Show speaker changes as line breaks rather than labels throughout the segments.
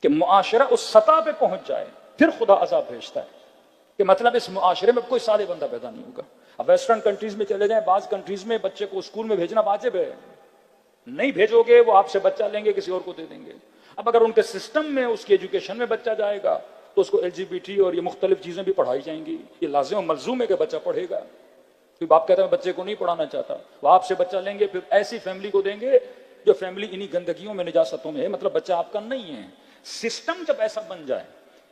کہ معاشرہ اس سطح پہ پہنچ جائے پھر خدا عذاب بھیجتا ہے، کہ مطلب اس معاشرے میں کوئی صالح بندہ پیدا نہیں ہوگا۔ اب ویسٹرن کنٹریز میں چلے جائیں، بعض کنٹریز میں بچے کو اسکول میں بھیجنا واجب ہے، نہیں بھیجو گے وہ آپ سے بچہ لیں گے کسی اور کو دے دیں گے۔ اب اگر ان کے سسٹم میں اس کی ایجوکیشن میں بچہ جائے گا تو اس کو LGBT اور یہ مختلف چیزیں بھی پڑھائی جائیں گی، یہ لازم و ملزوم ہے کہ بچہ پڑھے گا۔ کوئی باپ کہتا ہے میں بچے کو نہیں پڑھانا چاہتا، وہ آپ سے بچہ لیں گے، پھر ایسی فیملی کو دیں گے جو فیملی انہی گندگیوں میں نجاستوں میں ہے، مطلب بچہ آپ کا نہیں ہے۔ سسٹم جب ایسا بن جائے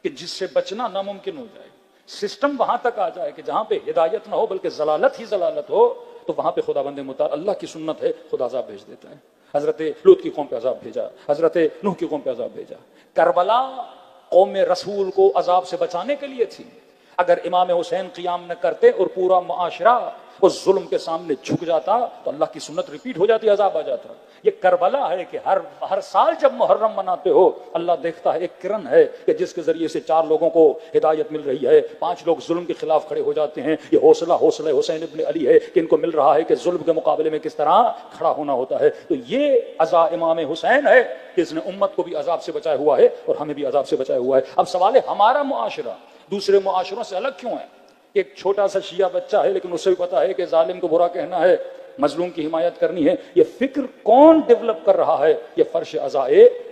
کہ جس سے بچنا ناممکن ہو جائے، سسٹم وہاں تک آ جائے کہ جہاں پہ ہدایت نہ ہو بلکہ ضلالت ہی ضلالت ہو، تو وہاں پہ خدا بند مطاع اللہ کی سنت ہے، خدا عذاب بھیج دیتا ہے۔ حضرت لوط کی قوم پہ عذاب بھیجا، حضرت نوح کی قوم پہ عذاب بھیجا۔ کربلا قوم رسول کو عذاب سے بچانے کے لیے تھی۔ اگر امام حسین قیام نہ کرتے اور پورا معاشرہ اس ظلم کے سامنے جھک جاتا تو اللہ کی سنت ریپیٹ ہو جاتی، عذاب آ جاتا۔ یہ کربلا ہے کہ ہر سال جب محرم مناتے ہو اللہ دیکھتا ہے، ایک کرن ہے کہ جس کے ذریعے سے 4 لوگوں کو ہدایت مل رہی ہے، 5 لوگ ظلم کے خلاف کھڑے ہو جاتے ہیں۔ یہ حوصلہ حسین ابن علی ہے کہ ان کو مل رہا ہے کہ ظلم کے مقابلے میں کس طرح کھڑا ہونا ہوتا ہے۔ تو یہ عزا امام حسین ہے کہ اس نے امت کو بھی عذاب سے بچایا ہوا ہے اور ہمیں بھی عذاب سے بچایا ہوا ہے۔ اب سوال ہے ہمارا معاشرہ دوسرے معاشروں سے الگ کیوں ہے؟ ایک چھوٹا سا شیعہ بچہ ہے لیکن اسے بھی پتا ہے کہ ظالم کو برا کہنا ہے، مظلوم کی حمایت کرنی ہے۔ یہ فکر کون ڈیولپ کر رہا ہے؟ یہ فرش عزا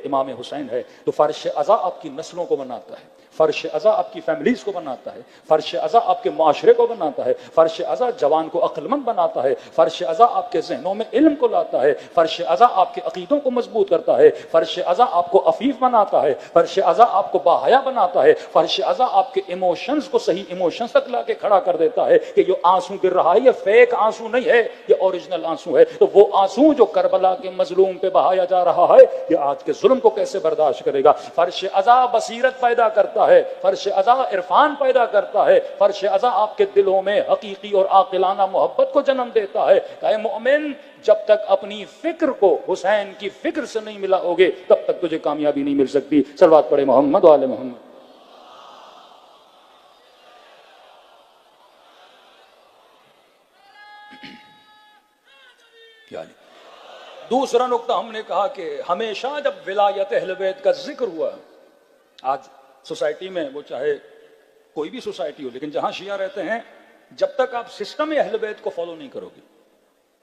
امام حسین ہے۔ تو فرش عزا آپ کی نسلوں کو بناتا ہے، فرش عزا آپ کی فیملیز کو بناتا ہے، فرش عزا آپ کے معاشرے کو بناتا ہے، فرش عزا جوان کو عقل مند بناتا ہے، فرش عزا آپ کے ذہنوں میں علم کو لاتا ہے، فرش عزا آپ کے عقیدوں کو مضبوط کرتا ہے، فرش عزا آپ کو عفیف بناتا ہے، فرش عزا آپ کو باحیا بناتا ہے، فرش عزا آپ کے ایموشنز کو صحیح ایموشنز تک لا کے کھڑا کر دیتا ہے کہ جو آنسو گر رہا ہے یہ فیک آنسو نہیں ہے، یہ اوریجنل آنسو ہے۔ تو وہ آنسو جو کربلا کے مظلوم پہ بہایا جا رہا ہے یہ آج کے ظلم کو کیسے برداشت کرے گا؟ فرش عزا بصیرت پیدا کرتا ہے، فرش عزا عرفان پیدا کرتا ہے، فرش عزا آپ کے دلوں میں حقیقی اور عاقلانہ محبت کو جنم دیتا ہے۔ کہ مومن جب تک اپنی فکر کو حسین کی فکر سے نہیں ملاؤ گے تب تک تجھے کامیابی نہیں مل سکتی۔ صلوات پڑھے محمد و آل محمد۔ دوسرا نقطہ ہم نے کہا کہ ہمیشہ جب ولایت اہل بیت کا ذکر ہوا، آج سوسائٹی میں وہ چاہے کوئی بھی سوسائٹی ہو لیکن جہاں شیعہ رہتے ہیں، جب تک آپ سسٹم اہل بیت کو فالو نہیں کرو گے،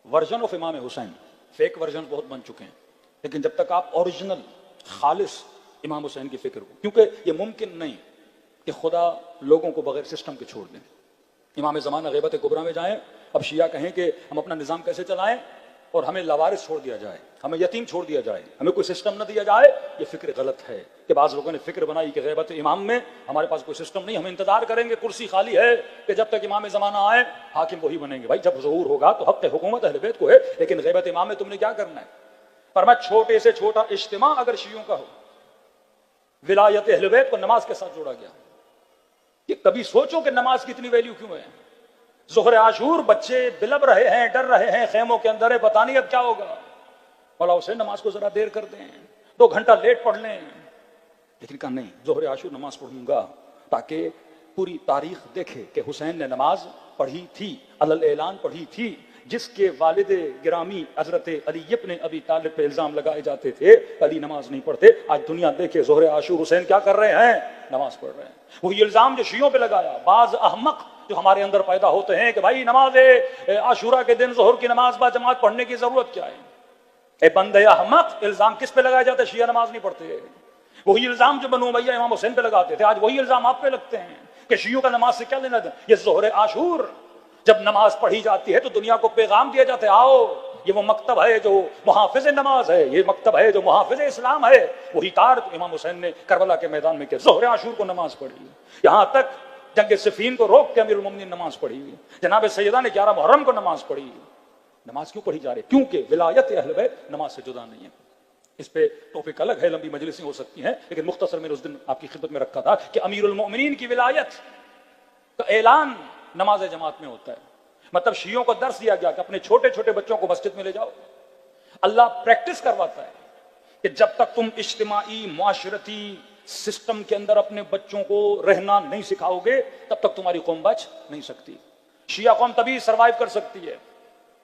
ورژن آف امام حسین، فیک ورژن بہت بن چکے ہیں، لیکن جب تک آپ اوریجنل خالص امام حسین کی فکر کو، کیونکہ یہ ممکن نہیں کہ خدا لوگوں کو بغیر سسٹم کے چھوڑ دیں۔ امام زمانہ غیبت کبریٰ میں جائیں، اب شیعہ کہیں کہ ہم اپنا نظام کیسے چلائیں اور ہمیں لاوارث چھوڑ دیا جائے، ہمیں یتیم چھوڑ دیا جائے، ہمیں کوئی سسٹم نہ دیا جائے، یہ فکر غلط ہے۔ کہ بعض لوگوں نے فکر بنائی کہ غیبت امام میں ہمارے پاس کوئی سسٹم نہیں، ہم انتظار کریں گے، کرسی خالی ہے کہ جب تک امام زمانہ آئے حاکم وہی بنیں گے۔ بھائی جب ظہور ہوگا تو حق حکومت اہل بیت کو ہے، لیکن غیبت امام میں تم نے کیا کرنا ہے؟ فرمایا چھوٹے سے چھوٹا اجتماع اگر شیعوں کا ہو، ولایت اہل بیت کو نماز کے ساتھ جوڑا گیا۔ کہ کبھی سوچو کہ نماز کی اتنی ویلیو کیوں ہے؟ ظہر عاشور بچے بلب رہے ہیں، ڈر رہے ہیں، خیموں کے اندر ہے، پتہ نہیں اب کیا ہوگا، مولا حسین نماز کو ذرا دیر کر دیں، 2 گھنٹہ لیٹ پڑھ لیں، لیکن کہا نہیں، ظہر عاشور نماز پڑھوں گا تاکہ پوری تاریخ دیکھے کہ حسین نے نماز پڑھی تھی، علل اعلان پڑھی تھی۔ جس کے والد گرامی حضرت علی ابن ابی طالب پہ الزام لگائے جاتے تھے علی نماز نہیں پڑھتے، آج دنیا دیکھے ظہر عاشور حسین کیا کر رہے ہیں؟ نماز پڑھ رہے ہیں۔ وہی الزام جو شیعوں پہ لگایا بعض احمق جو ہمارے اندر پیدا ہوتے ہیں کہ بھائی نماز عاشورہ کے دن ظہر کی نماز با جماعت پڑھنے کی ضرورت کیا ہے؟ اے بندے احمق، الزام کس پہ لگایا جاتا ہے؟ شیعہ نماز نہیں پڑھتے۔ وہی الزام جو بنو امیہ امام حسین پہ لگاتے تھے آج وہی الزام آپ پہ لگتے ہیں کہ شیعوں کا نماز سے کیا لینا دینا۔ یہ ظہر عاشور جب نماز پڑھی جاتی ہے تو دنیا کو پیغام دیا جاتا ہے، آؤ یہ وہ مکتب ہے جو محافظ نماز ہے، یہ مکتب ہے جو محافظ اسلام ہے۔ وہی کار امام حسین نے کربلا کے میدان میں کیا، ظہر عاشور کو نماز پڑھی، یہاں تک جنگ صفین کو روک کے امیر المومنین نماز پڑھی، جناب سیدہ نے 11 محرم کو نماز پڑھی۔ نماز کیوں پڑھی جا رہی ہے؟ کیونکہ ولایت اہل بیت نماز سے جدا نہیں ہے۔ اس پہ ٹاپک الگ ہے، لمبی مجلسیں ہو سکتی ہیں، لیکن مختصر میں اس دن آپ کی خدمت میں رکھا تھا کہ امیر المومنین کی ولایت کا اعلان نماز جماعت میں ہوتا ہے۔ مطلب شیعوں کو درس دیا گیا کہ اپنے چھوٹے چھوٹے بچوں کو مسجد میں لے جاؤ۔ اللہ پریکٹس کرواتا ہے کہ جب تک تم اجتماعی معاشرتی سسٹم کے اندر اپنے بچوں کو رہنا نہیں سکھاؤ گے تب تک تمہاری قوم بچ نہیں سکتی۔ شیعہ قوم تبھی سروائیو کر سکتی ہے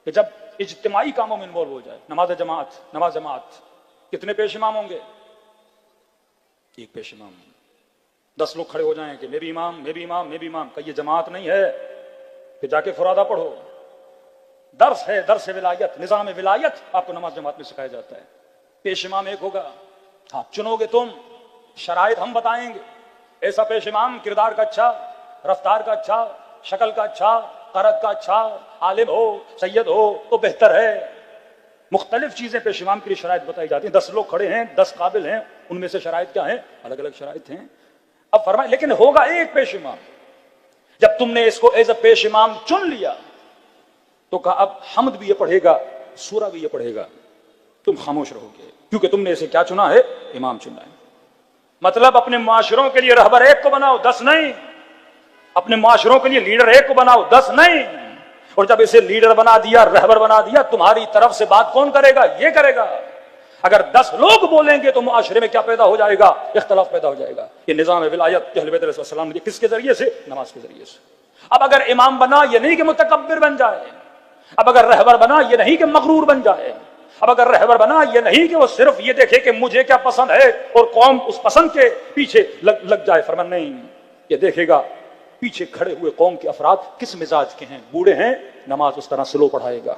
کہ جب اجتماعی کاموں میں انوالو ہو جائے۔ نماز جماعت کتنے پیش امام ہوں گے؟ ایک پیش امام، 10 لوگ کھڑے ہو جائیں کہ میں بھی امام میں بھی امام میں بھی امام، کہ یہ جماعت نہیں ہے، پھر جا کے فرادہ پڑھو، درس ہے، درس ولایت، نظام ولایت آپ کو نماز جماعت میں سکھایا جاتا ہے۔ پیش امام ایک ہوگا، ہاں چنو گے تم، شرائط ہم بتائیں گے، ایسا پیش امام کردار کا اچھا، رفتار کا اچھا، شکل کا اچھا، قرض کا اچھا، عالم ہو، سید ہو تو بہتر ہے۔ مختلف چیزیں پیش امام کے لیے شرائط بتائی جاتی ہیں۔ 10 لوگ کھڑے ہیں، 10 قابل ہیں، ان میں سے شرائط کیا ہیں؟ الگ الگ شرائط ہیں۔ اب فرمائے لیکن ہوگا ایک پیش امام۔ جب تم نے اس کو ایز اے پیش امام چن لیا تو کہا اب حمد بھی یہ پڑھے گا، سورہ بھی یہ پڑھے گا، تم خاموش رہو گے کیونکہ تم نے اسے کیا چنا ہے؟ امام چنا ہے۔ مطلب اپنے معاشروں کے لیے رہبر ایک کو بناؤ، 10 نہیں، اپنے معاشروں کے لیے لیڈر ایک کو بناؤ، 10 نہیں۔ اور جب اسے لیڈر بنا دیا، رہبر بنا دیا، تمہاری طرف سے بات کون کرے گا؟ یہ کرے گا۔ اگر 10 لوگ بولیں گے تو معاشرے میں کیا پیدا ہو جائے گا؟ اختلاف پیدا ہو جائے گا۔ یہ نظام ولایت اہل بیت علیہ السلام نے کس کے ذریعے سے؟ نماز کے ذریعے سے۔ اب اگر امام بنا یہ نہیں کہ متکبر بن جائے، اب اگر رہبر بنا یہ نہیں کہ مغرور بن جائے، اب اگر رہبر بنا یہ نہیں کہ وہ صرف یہ دیکھے کہ مجھے کیا پسند ہے اور قوم اس پسند کے پیچھے لگ جائے۔ فرمان نہیں، یہ دیکھے گا پیچھے کھڑے ہوئے قوم کے افراد کس مزاج کے ہیں، بوڑھے ہیں نماز اس طرح سلو پڑھائے گا،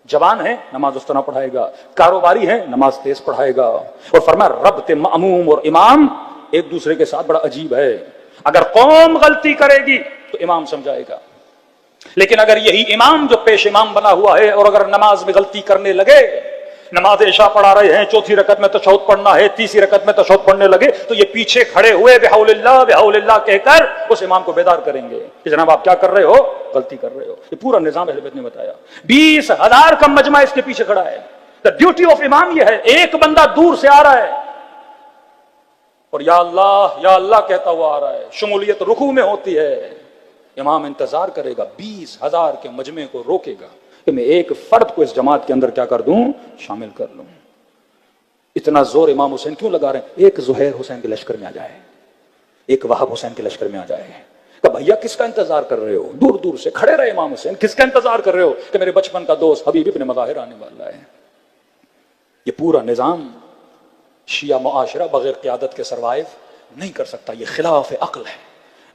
جوان ہیں نماز اس طرح پڑھائے گا، کاروباری ہیں نماز تیز پڑھائے گا۔ اور فرمایا ربط مأموم اور امام ایک دوسرے کے ساتھ بڑا عجیب ہے۔ اگر قوم غلطی کرے گی تو امام سمجھائے گا، لیکن اگر یہی امام جو پیش امام بنا ہوا ہے اور اگر نماز میں غلطی کرنے لگے، نماز عشاء پڑھا رہے ہیں، چوتھی رکعت میں تشہد پڑھنا ہے، تیسری رکعت میں تشہد پڑھنے لگے تو یہ پیچھے کھڑے ہوئے بحول اللہ کہہ کر اس امام کو بیدار کریں گے کہ جناب آپ کیا کر رہے ہو؟ غلطی کر رہے ہو۔ یہ پورا نظام اہل بیت نے بتایا۔ 20,000 کا مجمع اس کے پیچھے کھڑا ہے۔ The duty of امام یہ ہے، ایک بندہ دور سے آ رہا ہے اور یا اللہ کہتا ہوا آ رہا ہے، شمولیت رکوع میں ہوتی ہے، امام انتظار کرے گا، 20,000 کے مجمع کو روکے گا کہ میں ایک فرد کو اس جماعت کے اندر کیا کر دوں؟ شامل کر لوں۔ اتنا زور امام حسین کیوں لگا رہے ہیں؟ ایک زہیر حسین کے لشکر میں آ جائے، ایک وہاب حسین کے لشکر میں آ جائے کہ بھیا کس کا انتظار کر رہے ہو؟ دور دور سے کھڑے رہے امام حسین، کس کا انتظار کر رہے ہو؟ کہ میرے بچپن کا دوست حبیب ابن مظاہر آنے والا ہے۔ یہ پورا نظام شیعہ معاشرہ بغیر قیادت کے سروائیو نہیں کر سکتا، یہ خلاف عقل ہے۔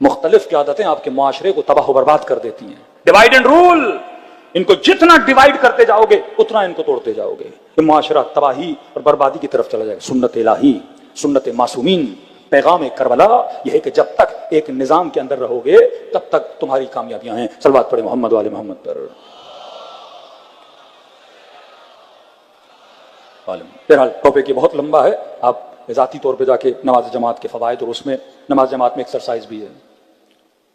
مختلف قیادتیں آپ کے معاشرے کو تباہ و برباد کر دیتی ہیں۔ ڈیوائیڈ اینڈ رول، ان کو جتنا ڈیوائیڈ کرتے جاؤ گے اتنا ان کو توڑتے جاؤ گے، یہ معاشرہ تباہی اور بربادی کی طرف چلا جائے گا۔ سنت الہی، سنت معصومین، پیغام کربلا یہ ہے کہ جب تک ایک نظام کے اندر رہو گے تب تک تمہاری کامیابیاں ہیں۔ صلوات پڑھے محمد والے محمد پر۔ بہرحال ٹاپک یہ بہت لمبا ہے، آپ ذاتی طور پہ جا کے نماز جماعت کے فوائد، اور اس میں نماز جماعت میں ایکسرسائز بھی ہے،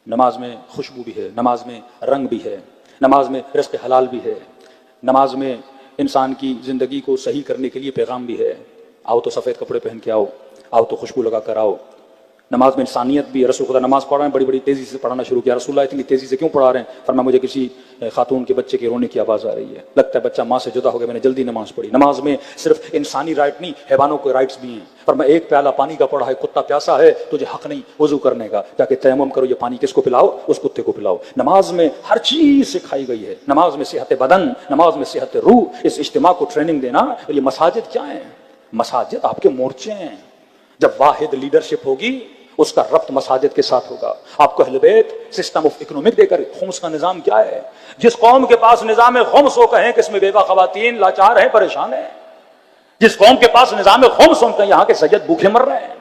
نماز میں خوشبو بھی ہے، نماز میں رنگ بھی ہے، نماز میں رزق حلال بھی ہے، نماز میں انسان کی زندگی کو صحیح کرنے کے لیے پیغام بھی ہے۔ آؤ تو سفید کپڑے پہن کے آؤ، آؤ تو خوشبو لگا کر آؤ۔ نماز میں انسانیت بھی ہے۔ رسول خدا نماز پڑھ رہے ہیں، بڑی بڑی تیزی سے پڑھانا شروع کیا۔ رسول اللہ اتنی تیزی سے کیوں پڑھا رہے ہیں؟ فرمایا مجھے کسی خاتون کے بچے کے رونے کی آواز آ رہی ہے، لگتا ہے بچہ ماں سے جدا ہو گیا، میں نے جلدی نماز پڑھی۔ نماز میں صرف انسانی رائٹ نہیں، حیوانوں کے رائٹس بھی ہیں۔ فرمایا ایک پیالہ پانی کا پڑا ہے، کتا پیاسا ہے، تجھے حق نہیں وضو کرنے کا، جا کے تیمم کرو، یہ پانی کس کو پلاؤ؟ اس کتے کو پلاؤ۔ نماز میں ہر چیز سکھائی گئی ہے، نماز میں صحت بدن، نماز میں صحت روح۔ اس اجتماع کو ٹریننگ دینا، اور یہ مساجد کیا ہیں؟ مساجد آپ کے مورچے ہیں۔ جب واحد لیڈرشپ ہوگی اس کا ربط مساجد کے ساتھ ہوگا۔ آپ کو اہل بیت سسٹم آف اکنامک دے کر، خمس کا نظام کیا ہے؟ جس قوم کے پاس نظام خمس ہو کہیں کہ اس میں بیوہ خواتین لاچار ہیں، پریشان ہیں۔ جس قوم کے پاس نظام خمس ہو کہیں یہاں کے سید بھوکے مر رہے ہیں۔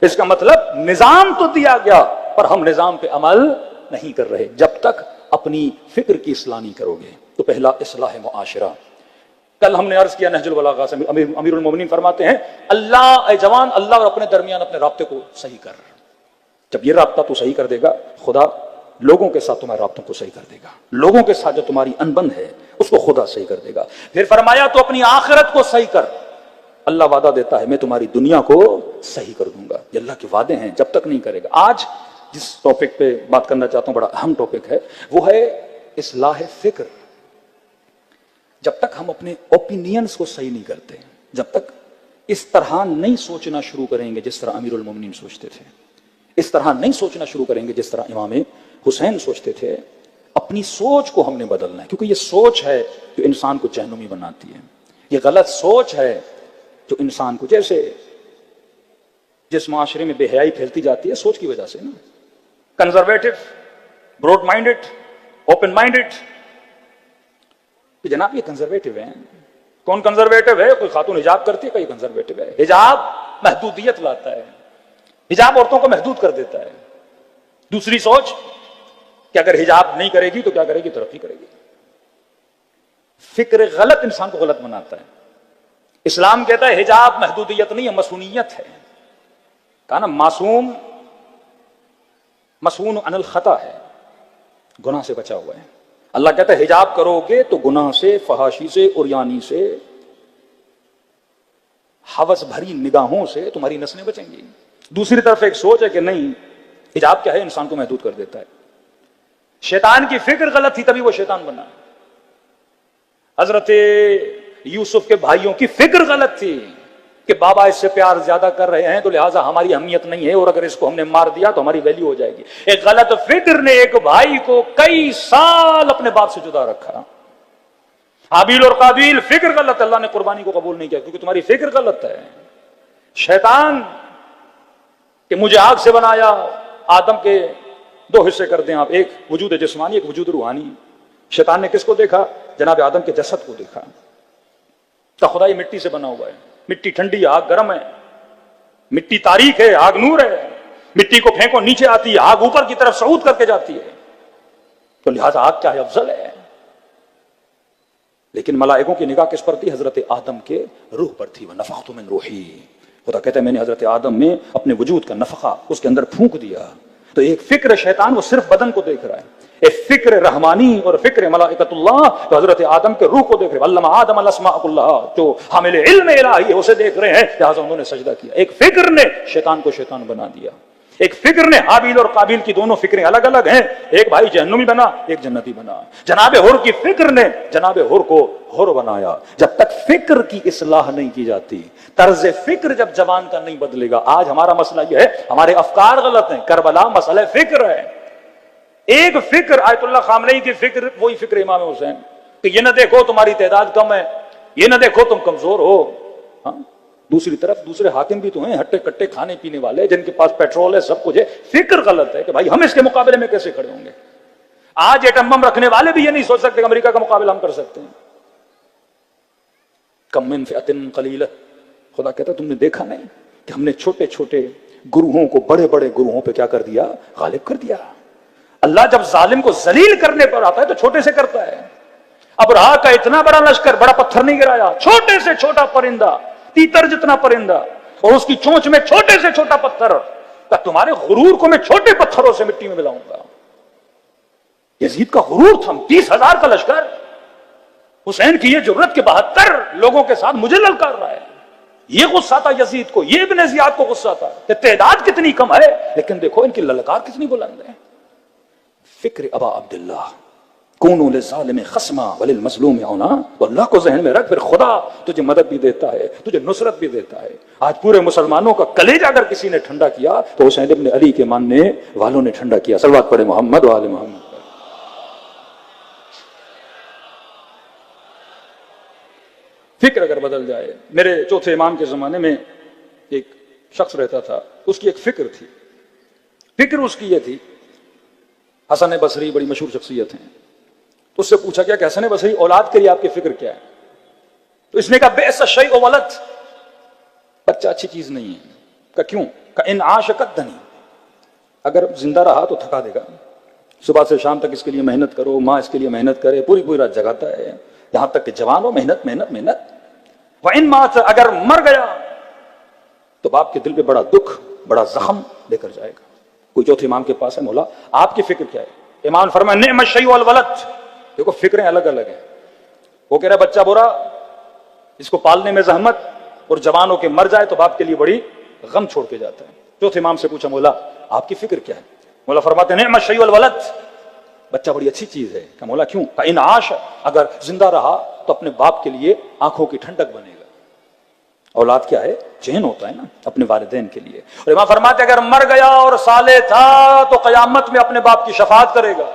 اس کا مطلب نظام تو دیا گیا پر ہم نظام پہ عمل نہیں کر رہے۔ جب تک اپنی فکر کی اصلاح نہیں کرو گے تو پہلا اصلاح معاشرہ۔ کل ہم نے عرض کیا نہج البلاغہ سے، امیر المومنین فرماتے ہیں اللہ اے جوان، اللہ اور اپنے درمیان اپنے رابطے کو صحیح کر۔ جب یہ رابطہ تو صحیح کر دے گا، خدا لوگوں کے ساتھ تمہارے رابطوں کو صحیح کر دے گا، لوگوں کے ساتھ جو تمہاری انبن ہے اس کو خدا صحیح کر دے گا۔ پھر فرمایا تو اپنی آخرت کو صحیح کر، اللہ وعدہ دیتا ہے میں تمہاری دنیا کو صحیح کر دوں گا۔ یہ اللہ کے وعدے ہیں، جب تک نہیں کرے گا۔ آج جس ٹاپک پہ بات کرنا چاہتا ہوں بڑا اہم ٹاپک ہے، وہ ہے اصلاح فکر۔ جب تک ہم اپنے اوپینینز کو صحیح نہیں کرتے، جب تک اس طرح نہیں سوچنا شروع کریں گے جس طرح امیر المومنین سوچتے تھے، اس طرح نہیں سوچنا شروع کریں گے جس طرح امام حسین سوچتے تھے، اپنی سوچ کو ہم نے بدلنا ہے، کیونکہ یہ سوچ ہے جو انسان کو جہنمی بناتی ہے۔ یہ غلط سوچ ہے جو انسان کو، جیسے جس معاشرے میں بے حیائی پھیلتی جاتی ہے سوچ کی وجہ سے نا. Conservative, broad minded, open minded. جناب یہ کنزرویٹو ہیں. کون کنزرویٹو ہے؟ کوئی خاتون حجاب کرتی ہے، کوئی کنزرویٹو ہے. حجاب محدودیت لاتا ہے، حجاب عورتوں کو محدود کر دیتا ہے. دوسری سوچ کہ اگر حجاب نہیں کرے گی تو کیا کرے گی؟ ترقی کرے گی. فکر غلط انسان کو غلط بناتا ہے. اسلام کہتا ہے حجاب محدودیت نہیں ہے، مصونیت ہے. کہا نا معصوم مصون عن الخطا ہے، گناہ سے بچا ہوا ہے. اللہ کہتا ہے حجاب کرو گے تو گناہ سے، فحاشی سے، عریانی سے، ہوس بھری نگاہوں سے تمہاری نسلیں بچیں گی. دوسری طرف ایک سوچ ہے کہ نہیں، حجاب کیا ہے؟ انسان کو محدود کر دیتا ہے. شیطان کی فکر غلط تھی تبھی وہ شیطان بنا. حضرت یوسف کے بھائیوں کی فکر غلط تھی کہ بابا اس سے پیار زیادہ کر رہے ہیں تو لہٰذا ہماری اہمیت نہیں ہے، اور اگر اس کو ہم نے مار دیا تو ہماری ویلیو ہو جائے گی. ایک غلط فکر نے ایک بھائی کو کئی سال اپنے باپ سے جدا رکھا. حابیل اور قابیل، فکر غلط. اللہ نے قربانی کو قبول نہیں کیا کیونکہ تمہاری فکر غلط ہے. شیطان کہ مجھے آگ سے بنایا، آدم کے دو حصے کر دیں آپ، ایک وجود جسمانی، ایک وجود روحانی. شیطان نے کس کو دیکھا؟ جناب آدم کے جسد کو دیکھا. تو خدا یہ مٹی سے بنا ہوا ہے، مٹی ٹھنڈی، آگ گرم ہے. مٹی تاریک ہے، آگ نور ہے. مٹی کو پھینکو نیچے آتی ہے، آگ اوپر کی طرف صعود کر کے جاتی ہے. تو لہذا آگ کیا ہے؟ افضل ہے. لیکن ملائکوں کی نگاہ کس پر تھی؟ حضرت آدم کے روح پر تھی. وَنَفَخْتُ مِنْ رُوحِي. خدا کہتا ہے میں نے حضرت آدم میں اپنے وجود کا نفخہ اس کے اندر پھونک دیا. تو ایک فکر شیطان وہ صرف بدن کو دیکھ رہا ہے، ایک فکر رحمانی اور فکر ملائکۃ اللہ تو حضرت آدم کے روح کو دیکھ رہے ہیں. علم آدم الاسماء کلھا، جو حامل علم الہی ہے اسے دیکھ رہے ہیں، لہٰذا انہوں نے سجدہ کیا. ایک فکر نے شیطان کو شیطان بنا دیا. ایک فکر نے حابیل اور قابیل کی دونوں فکریں الگ الگ ہیں. ایک بھائی جہنمی بنا، ایک جنتی بنا. جناب حر کی فکر نے جناب حر کو حر بنایا. جب تک فکر کی اصلاح نہیں کی جاتی، طرز فکر جب جوان کا نہیں بدلے گا. آج ہمارا مسئلہ یہ ہے ہمارے افکار غلط ہیں. کربلا مسئلہ فکر ہے. ایک فکر آیت اللہ خامنئی کی فکر، وہی فکر امام حسین کہ یہ نہ دیکھو تمہاری تعداد کم ہے، یہ نہ دیکھو تم کمزور ہو. ہاں، دوسری طرف دوسرے حاکم بھی تو ہیں ہٹے کٹے کھانے پینے والے جن کے پاس پیٹرول ہے، سب کچھ ہے. فکر غلط ہے کہ بھائی ہم اس کے مقابلے میں کیسے کھڑے ہوں گے. آج ایٹم بم رکھنے والے بھی یہ نہیں سوچ سکتے کہ امریکہ کا مقابلہ ہم کر سکتے ہیں. کم من فئۃ قلیلہ. خدا کہتا تم نے دیکھا نہیں کہ ہم نے چھوٹے چھوٹے گروہوں کو بڑے بڑے گروہوں پہ کیا کر دیا؟ غالب کر دیا. اللہ جب ظالم کو ذلیل کرنے پر آتا ہے تو چھوٹے سے کرتا ہے. اب راہ کا اتنا بڑا لشکر، بڑا پتھر نہیں گرایا، چھوٹے سے چھوٹا پرندہ، تیتر جتنا پرندہ اور اس کی چونچ میں چھوٹے سے چھوٹا پتھر. تمہارے غرور کو میں چھوٹے پتھروں سے مٹی میں ملاؤں گا. یزید کا غرور تھا، 30,000 کا لشکر. حسین کی یہ جرت کہ 72 لوگوں کے ساتھ مجھے للکار رہا ہے. یہ غصہ تھا یزید کو، یہ ابن زیاد کو غصہ تھا کہ تعداد کتنی کم ہے لیکن دیکھو ان کی للکار کتنی بلند ہے. فکر ابا عبداللہ کونوا للظالم خصما وللمظلوم عونا. تو اللہ کو ذہن میں رکھ، پھر خدا تجھے مدد بھی دیتا ہے، تجھے نصرت بھی دیتا ہے. آج پورے مسلمانوں کا کلیجہ اگر کسی نے ٹھنڈا کیا تو حسین ابن علی کے ماننے والوں نے ٹھنڈا کیا. صلوات پڑھے محمد و آل محمد. فکر اگر بدل جائے. میرے چوتھے امام کے زمانے میں ایک شخص رہتا تھا، اس کی ایک فکر تھی. فکر اس کی یہ تھی، حسن بصری بڑی مشہور شخصیت ہیں، تو اس سے پوچھا گیا کہ حسن بصری اولاد کے لیے آپ کی فکر کیا ہے؟ تو اس نے کہا بئس الشیء ولد، بچہ اچھی چیز نہیں ہے. کہ کیوں؟ کہ ان عاش کدنی، اگر زندہ رہا تو تھکا دے گا. صبح سے شام تک اس کے لیے محنت کرو، ماں اس کے لیے محنت کرے، پوری پوری رات جگاتا ہے یہاں تک کہ جوان ہو، محنت محنت محنت. وَإِن مَاتَ، اگر مر گیا تو باپ کے دل پہ بڑا دکھ، بڑا زخم لے کر جائے گا. کوئی چوتھے امام کے پاس ہے، مولا آپ کی فکر کیا ہے؟ امام فرمائے نعم الشیء الولد. دیکھو فکریں الگ الگ ہیں. وہ کہہ رہا ہے بچہ برا، اس کو پالنے میں زحمت، اور جوان ہو کے مر جائے تو باپ کے لیے بڑی غم چھوڑ کے جاتا ہے. چوتھے امام سے پوچھا مولا آپ کی فکر کیا ہے؟ مولا فرماتے ہیں نعم الشیء الولد، بچہ بڑی اچھی چیز ہے. کہ مولا کیوں؟ کہ ان عاش، اگر زندہ رہا تو اپنے باپ کے لیے آنکھوں کی ٹھنڈک بنے گا. اولاد کیا ہے؟ چین ہوتا ہے نا اپنے والدین کے لیے. اور امام فرماتے اگر مر گیا اور صالح تھا تو قیامت میں اپنے باپ کی شفاعت کرے گا.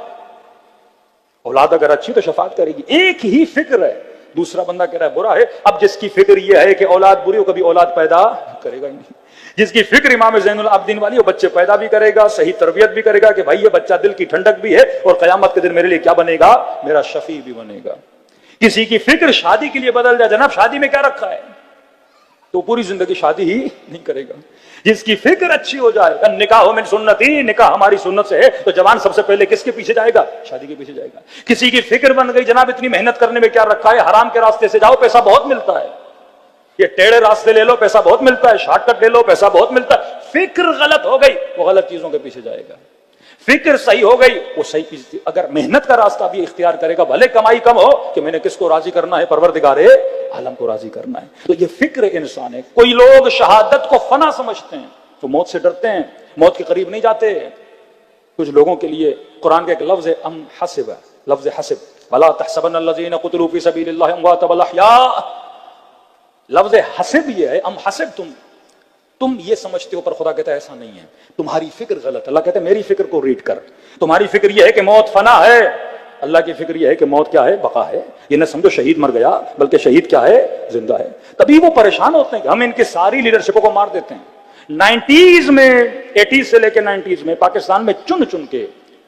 اولاد اگر اچھی تو شفاعت کرے گی. ایک ہی فکر ہے دوسرا بندہ کہہ رہا ہے برا ہے. اب جس کی فکر یہ ہے کہ اولاد بری ہو کبھی اولاد پیدا کرے گا ہی نہیں. جس کی فکر امام زین العابدین والی وہ بچے پیدا بھی کرے گا, صحیح تربیت بھی کرے گا کہ بھائی یہ بچہ دل کی ٹھنڈک بھی ہے اور قیامت کے دن میرے لیے کیا بنے گا, میرا شفیع بھی بنے گا. کسی کی فکر شادی کے لیے بدل جائے, جناب شادی میں کیا رکھا ہے, تو پوری زندگی شادی ہی نہیں کرے گا. جس کی فکر اچھی ہو جائے, نکاح من سنتی, نکاح ہماری سنت سے ہے, تو جوان سب سے پہلے کس کے پیچھے جائے گا, شادی کے پیچھے جائے گا. کسی کی فکر بن گئی جناب اتنی محنت کرنے میں کیا رکھا ہے, حرام کے راستے سے جاؤ پیسہ بہت ملتا ہے, یہ ٹیڑے راستے لے لو پیسہ بہت ملتا ہے, شارٹ کٹ لے لو پیسہ بہت ملتا ہے. فکر غلط ہو گئی وہ غلط چیزوں کے پیچھے جائے گا. فکر صحیح ہو گئی وہ صحیح, اگر محنت کا راستہ بھی اختیار کرے گا, بھلے کمائی کم ہو, کہ میں نے کس کو راضی کرنا ہے, پروردگار عالم کو راضی کرنا ہے. تو یہ فکر انسان ہے. کوئی لوگ شہادت کو فنا سمجھتے ہیں تو موت سے ڈرتے ہیں, موت کے قریب نہیں جاتے. کچھ لوگوں کے لیے قرآن کا ایک لفظ ہے ام حسب, لفظ حسب, ولا تحسبن الذين قتلوا في سبيل الله امواتا بل احياء. لفظ حسب یہ ہے, ام حسب تم یہ سمجھتے ہو, پر خدا کہتا ہے ایسا نہیں ہے, تمہاری فکر غلط. اللہ کہتا ہے میری فکر کو ریڈ کر, تمہاری فکر یہ ہے کہ موت فنا ہے, اللہ کی فکر یہ ہے کہ موت کیا ہے, بقا ہے. یہ نہ سمجھو شہید مر گیا, بلکہ شہید کیا ہے, زندہ ہے. تبھی وہ پریشان ہوتے ہیں کہ ہم ان کی ساری لیڈرشپوں کو مار دیتے ہیں. 90s میں, 80s سے لے کے 90s میں پاکستان میں چن چن کے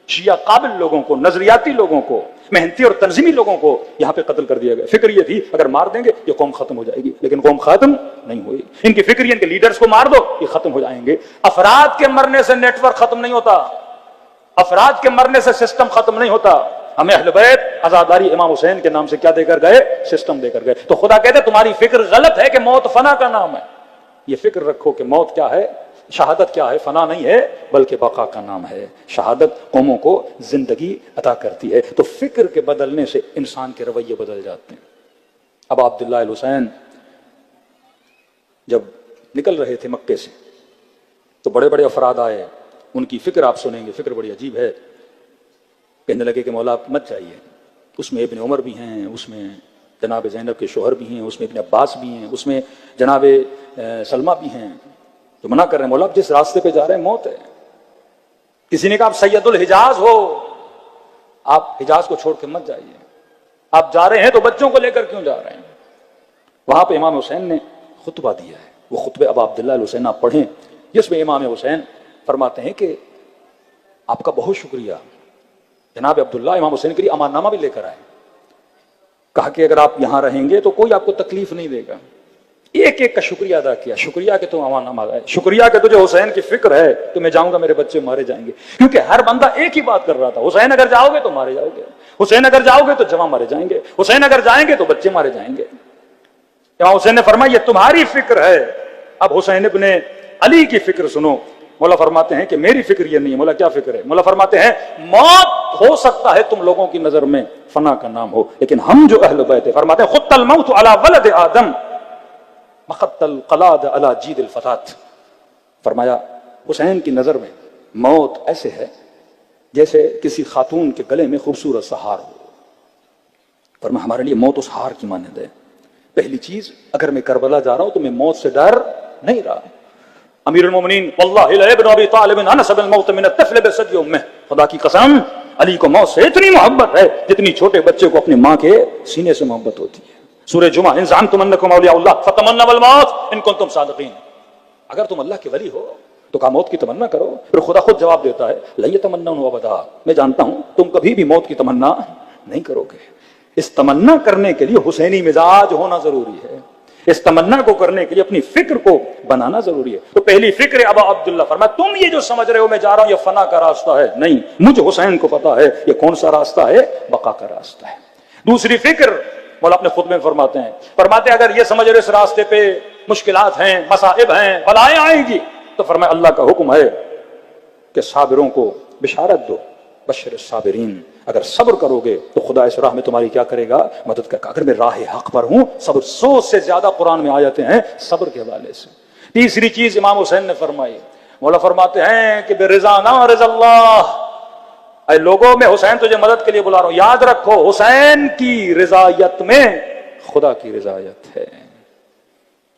شیعہ قابل لوگوں کو, نظریاتی لوگوں کو, محنتی اور تنظیمی لوگوں کو یہاں پہ قتل کر دیا گیا. فکر یہ تھی اگر مار دیں گے یہ قوم ختم ہو جائے گی, لیکن قوم ختم نہیں ہوئی. ان کی فکر یہ, ان کے لیڈرز کو مار دو یہ ختم ہو جائیں گے. افراد کے مرنے سے نیٹ ورک ختم نہیں ہوتا, افراد کے مرنے سے سسٹم ختم نہیں ہوتا. ہمیں اہل بیت عزاداری امام حسین کے نام سے کیا دے کر گئے, سسٹم دے کر گئے. تو خدا کہتے تمہاری فکر غلط ہے کہ موت فنا کا نام ہے. یہ فکر رکھو کہ موت کیا ہے, شہادت کیا ہے, فنا نہیں ہے بلکہ بقا کا نام ہے. شہادت قوموں کو زندگی عطا کرتی ہے. تو فکر کے بدلنے سے انسان کے رویے بدل جاتے ہیں. اب عبداللہ الحسین جب نکل رہے تھے مکے سے تو بڑے بڑے افراد آئے, ان کی فکر آپ سنیں گے, فکر بڑی عجیب ہے. کہنے لگے کہ مولا آپ مت جائیے, اس میں ابن عمر بھی ہیں, اس میں جناب زینب کے شوہر بھی ہیں, اس میں ابن عباس بھی ہیں, اس میں جناب سلمہ بھی ہیں, تو منع کر رہے ہیں. مولا آپ جس راستے پہ جا رہے ہیں موت ہے. کسی نے کہا آپ سید الحجاز ہو, آپ حجاز کو چھوڑ کے مت جائیے, آپ جا رہے ہیں تو بچوں کو لے کر کیوں جا رہے ہیں. وہاں پہ امام حسین نے خطبہ دیا ہے, وہ خطبے اب عبداللہ الحسین آپ پڑھیں, جس میں امام حسین فرماتے ہیں کہ آپ کا بہت شکریہ. جناب عبداللہ امام حسین کے لیے امان نامہ بھی لے کر آئے, کہا کہ اگر آپ یہاں رہیں گے تو کوئی آپ کو تکلیف نہیں دے گا. ایک ایک کا شکریہ ادا کیا, شکریہ کہ تم امان نامہ لائے, شکریہ کہ تجھے حسین کی فکر ہے, تو میں جاؤں گا میرے بچے مارے جائیں گے. کیونکہ ہر بندہ ایک ہی بات کر رہا تھا, حسین اگر جاؤ گے تو مارے جاؤ گے, حسین اگر جاؤ گے تو جوان مارے جائیں گے, حسین اگر جائیں گے تو بچے مارے جائیں گے. امام حسین نے فرمایا یہ تمہاری فکر ہے, اب حسین ابن علی کی فکر سنو. مولا فرماتے ہیں کہ میری فکر یہ نہیں ہے. مولا کیا فکر ہے؟ مولا فرماتے ہیں موت ہو سکتا ہے تم لوگوں کی نظر میں فنا کا نام ہو, لیکن ہم جو اہل بیت ہیں فرماتے ہیں خط الموت علی ولد آدم مخط القلاد علی جید الفتات. فرمایا حسین کی نظر میں موت ایسے ہے جیسے کسی خاتون کے گلے میں خوبصورت سا ہار ہو. فرمایا ہمارے لیے موت اس ہار کی مانند ہے. پہلی چیز, اگر میں کربلا جا رہا ہوں تو میں موت سے ڈر نہیں رہا. امیر المومنین واللہ لابن ابی طالب انس الموت من الطفل بصدی امہ, خدا کی قسم علی کو موت سے اتنی محبت ہے جتنی چھوٹے بچے کو اپنے ماں کے سینے سے محبت ہوتی ہے. سورہ جمعہ ان زعمتم انکم اولیاء اللہ فتمنوا الموت ان کنتم صادقین. اگر تم اللہ کے ولی ہو تو کہا موت کی تمنا کرو. پھر خدا خود جواب دیتا ہے لن یتمنوا ابدا, میں جانتا ہوں تم کبھی بھی موت کی تمنا نہیں کرو گے. اس تمنا کرنے کے لیے حسینی مزاج ہونا ضروری ہے, اس تمنا کو کرنے کے لیے اپنی فکر کو بنانا ضروری ہے. تو پہلی فکر ابا عبداللہ فرمایا تم یہ جو سمجھ رہے ہو میں جا رہا ہوں یہ فنا کا راستہ ہے, نہیں, مجھے حسین کو پتا ہے یہ کون سا راستہ ہے, بقا کا راستہ ہے. دوسری فکر مولا اپنے خطبے میں فرماتے ہیں اگر یہ سمجھ رہے اس راستے پہ مشکلات ہیں, مصائب ہیں, بلائیں آئیں گی, تو فرمایا اللہ کا حکم ہے کہ صابروں کو بشارت دو, بشر الصابرین, اگر صبر کرو گے تو خدا اس راہ میں تمہاری کیا کرے گا, مدد کرے گا. اگر میں راہ حق پر ہوں, صبر 100 سے زیادہ قرآن میں آیتیں ہیں صبر کے حوالے سے. تیسری چیز امام حسین نے فرمائی, مولا فرماتے ہیں کہ برضا نا رضا اللہ, اے لوگوں میں حسین تجھے مدد کے لیے بلا رہا ہوں, یاد رکھو حسین کی رضایت میں خدا کی رضایت ہے.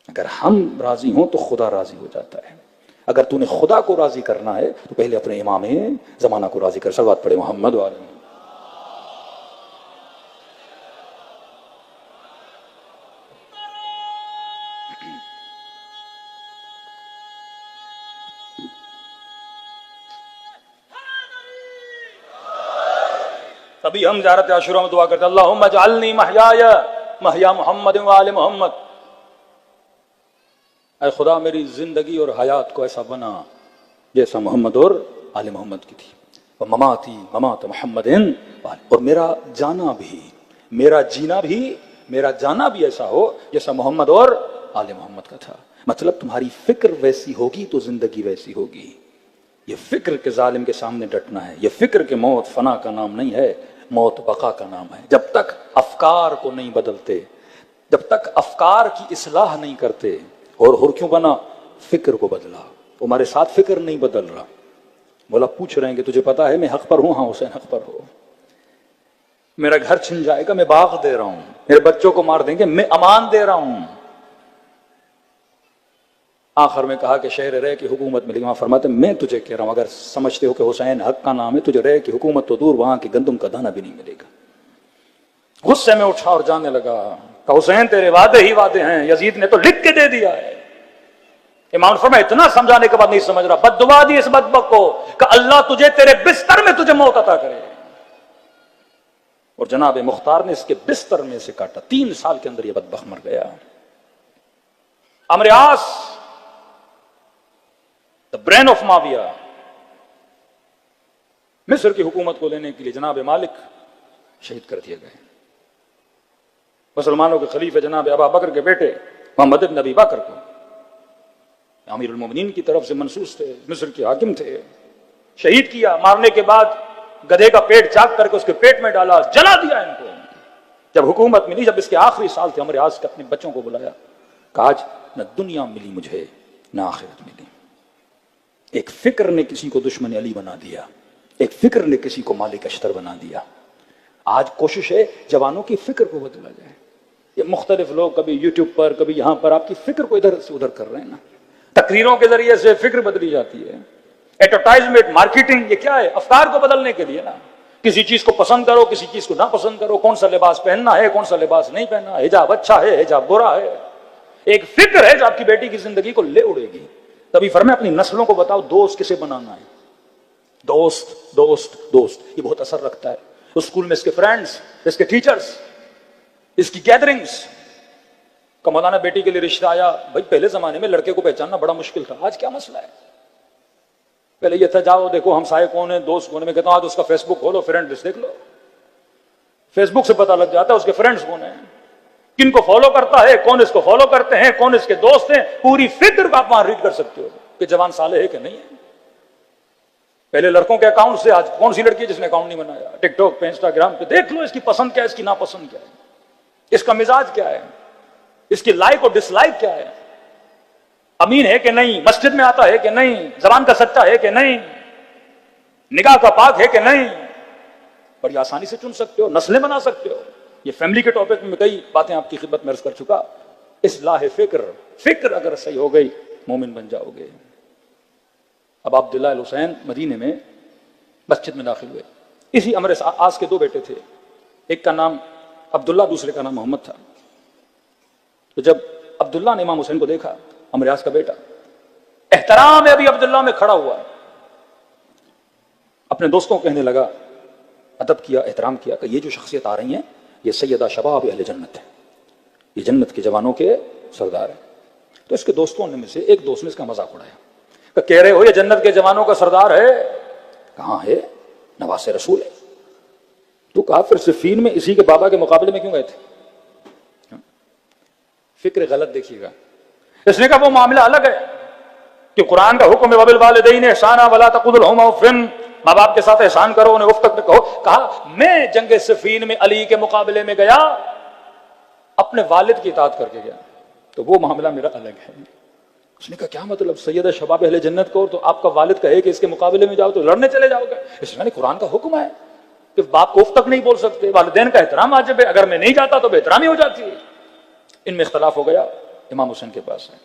اگر ہم راضی ہوں تو خدا راضی ہو جاتا ہے. اگر تو نے خدا کو راضی کرنا ہے تو پہلے اپنے امام زمانہ کو راضی کر. صلوات پڑھے محمد وعلیہ. تبھی ہم زیارت عاشورہ میں دعا کرتے ہیں اللہم اجعلنی محیای محیا محمد و آل محمد، اے خدا میری زندگی اور حیات کو ایسا بنا جیسا محمد اور آل محمد کی تھی، ومماتی ممات محمد، اور میرا جانا بھی، میرا جینا بھی، میرا جانا بھی ایسا ہو جیسا محمد اور آل محمد کا تھا۔ مطلب تمہاری فکر ویسی ہوگی تو زندگی ویسی ہوگی۔ یہ فکر کے ظالم کے سامنے ڈٹنا ہے، یہ فکر کے موت فنا کا نام نہیں ہے، موت بقا کا نام ہے۔ جب تک افکار کو نہیں بدلتے، جب تک افکار کی اصلاح نہیں کرتے، اور کیوں بنا؟ فکر کو بدلا، تمہارے ساتھ فکر نہیں بدل رہا۔ مولا پوچھ رہے ہیں کہ تجھے پتا ہے میں حق پر ہوں؟ ہاں حسین حق پر ہو۔ میرا گھر چھن جائے گا، میں باغ دے رہا ہوں، میرے بچوں کو مار دیں گے، میں امان دے رہا ہوں۔ آخر میں کہا کہ شہر رے کی حکومت ملے گی، وہاں فرماتے میں تجھے کہہ رہا ہوں اگر سمجھتے ہو کہ حسین حق کا نام ہے، تجھے رے کی حکومت تو دور، وہاں کی گندم کا دانہ بھی نہیں ملے گا۔ غصے میں اٹھا اور جانے لگا کہ حسین تیرے وعدے ہی وعدے ہیں، یزید نے تو لکھ کے دے دیا ہے۔ امام فرمایا اتنا سمجھانے کے بعد نہیں سمجھ رہا، بد دعا دی اس بدبخت کو کہ اللہ تجھے تیرے بستر میں تجھے موت عطا کرے، اور جناب مختار نے اس کے بستر میں سے کاٹا۔ 3 سال کے اندر یہ بدبخت مر گیا۔ عمرو عاص the brain of معاویہ، مصر کی حکومت کو لینے کے لیے جناب مالک شہید کر دیے گئے۔ مسلمانوں کے خلیفہ جناب ابا بکر کے بیٹے محمد بن ابی بکر کو امیر المومنین کی طرف سے منصوص تھے، مصر کے حاکم تھے، شہید کیا۔ مارنے کے بعد گدھے کا پیٹ چاک کر کے اس کے پیٹ میں ڈالا، جلا دیا ان کو۔ جب حکومت ملی، جب اس کے آخری سال تھے، عمرو عاص نے اپنے بچوں کو بلایا، کہا آج نہ دنیا ملی مجھے نہ آخرت ملی۔ ایک فکر نے کسی کو دشمن علی بنا دیا، ایک فکر نے کسی کو مالک اشتر بنا دیا۔ آج کوشش ہے جوانوں کی فکر کو بدلا جائے۔ یہ مختلف لوگ کبھی یوٹیوب پر، کبھی یہاں پر آپ کی فکر کو ادھر سے ادھر کر رہے ہیں نا۔ تقریروں کے ذریعے سے فکر بدلی جاتی ہے، ایڈورٹائزمنٹ، مارکیٹنگ، یہ کیا ہے؟ افکار کو بدلنے کے لیے نا۔ کسی چیز کو پسند کرو، کسی چیز کو ناپسند کرو، کون سا لباس پہننا ہے، کون سا لباس نہیں پہننا، حجاب اچھا ہے، حجاب برا ہے۔ ایک فکر ہے جو آپ کی بیٹی کی زندگی کو لے اڑے گی۔ تبھی فرمایا اپنی نسلوں کو بتاؤ دوست کسے بنانا ہے۔ دوست دوست دوست، یہ بہت اثر رکھتا ہے۔ اسکول میں اس کے فرینڈز، اس کے ٹیچرز، اس کی گیدرنگز۔ کہ مولانا بیٹی کے لیے رشتہ آیا، بھائی پہلے زمانے میں لڑکے کو پہچاننا بڑا مشکل تھا، آج کیا مسئلہ ہے؟ پہلے یہ تھا جاؤ دیکھو ہمسائے کون ہے، دوست کون ہے۔ میں کہتا ہوں آج اس کا فیس بک کھولو، فرینڈ لسٹ دیکھ لو، فیس بک سے پتہ لگ جاتا ہے اس کے فرینڈز کون ہیں، کن کو فالو کرتا ہے، کون اس کو فالو کرتے ہیں، کون اس کے دوست ہیں۔ پوری فکر کو آپ وہاں ریڈ کر سکتے ہو کہ جوان صالح ہے کہ نہیں ہے۔ پہلے لڑکوں کے اکاؤنٹ سے، آج کون سی لڑکی ہے جس نے اکاؤنٹ نہیں بنایا؟ ٹک ٹاک پہ، انسٹاگرام پہ دیکھ لو اس کی پسند کیا ہے، اس کی ناپسند کیا ہے، اس کا مزاج کیا ہے، اس کی لائک اور ڈس لائک کیا ہے، امین ہے کہ نہیں، مسجد میں آتا ہے کہ نہیں، زبان کا سچا ہے کہ نہیں، نگاہ کا پاک ہے کہ نہیں۔ بڑی آسانی سے چن سکتے ہو، نسلیں بنا سکتے ہو۔ یہ فیملی کے ٹاپک میں کئی باتیں آپ کی خدمت میں عرض کر چکا۔ اصلاح فکر، فکر اگر صحیح ہو گئی مومن بن جاؤ گے۔ اب عبداللہ الحسین مدینے میں مسجد میں داخل ہوئے۔ اسی عمرو عاص کے 2 بیٹے تھے، ایک کا نام عبداللہ، دوسرے کا نام محمد تھا۔ تو جب عبداللہ نے امام حسین کو دیکھا، عمرو عاص کا بیٹا، احترام ابھی عبداللہ میں کھڑا ہوا، اپنے دوستوں کو کہنے لگا، ادب کیا، احترام کیا کہ یہ جو شخصیت آ رہی ہیں یہ سیدہ شباب اہل جنت ہے، یہ جنت کے جوانوں کے سردار ہیں۔ تو اس کے دوستوں میں سے ایک دوست نے اس کا مذاق اڑایا کہ کہہ رہے ہو یہ جنت کے جوانوں کا سردار ہے؟ کہاں ہے، نواز رسول ہے۔ تو کہا پھر صفین میں اسی کے بابا کے مقابلے میں کیوں گئے تھے؟ فکر غلط دیکھیے گا۔ اس نے کہا وہ معاملہ الگ ہے کہ قرآن کا حکم ہے وبالوالدین احسانا ولا تقل لهما اف، ماں باپ کے ساتھ احسان کرو، انہیں اف تک نہ کہو۔ کہا میں جنگ صفین میں علی کے مقابلے میں گیا، اپنے والد کی اطاعت کر کے گیا، تو وہ معاملہ میرا الگ ہے۔ اس نے کہا کیا مطلب، سیدہ شباب اہل جنت کو، تو آپ کا والد کہے کہ اس کے مقابلے میں جاؤ تو لڑنے چلے جاؤ گے؟ اس نے قرآن کا حکم ہے کہ باپ کو اف تک نہیں بول سکتے، والدین کا احترام واجب ہے، اگر میں نہیں جاتا تو بے احترامی ہو جاتی ہے۔ ان میں اختلاف ہو گیا، امام حسین کے پاس ہے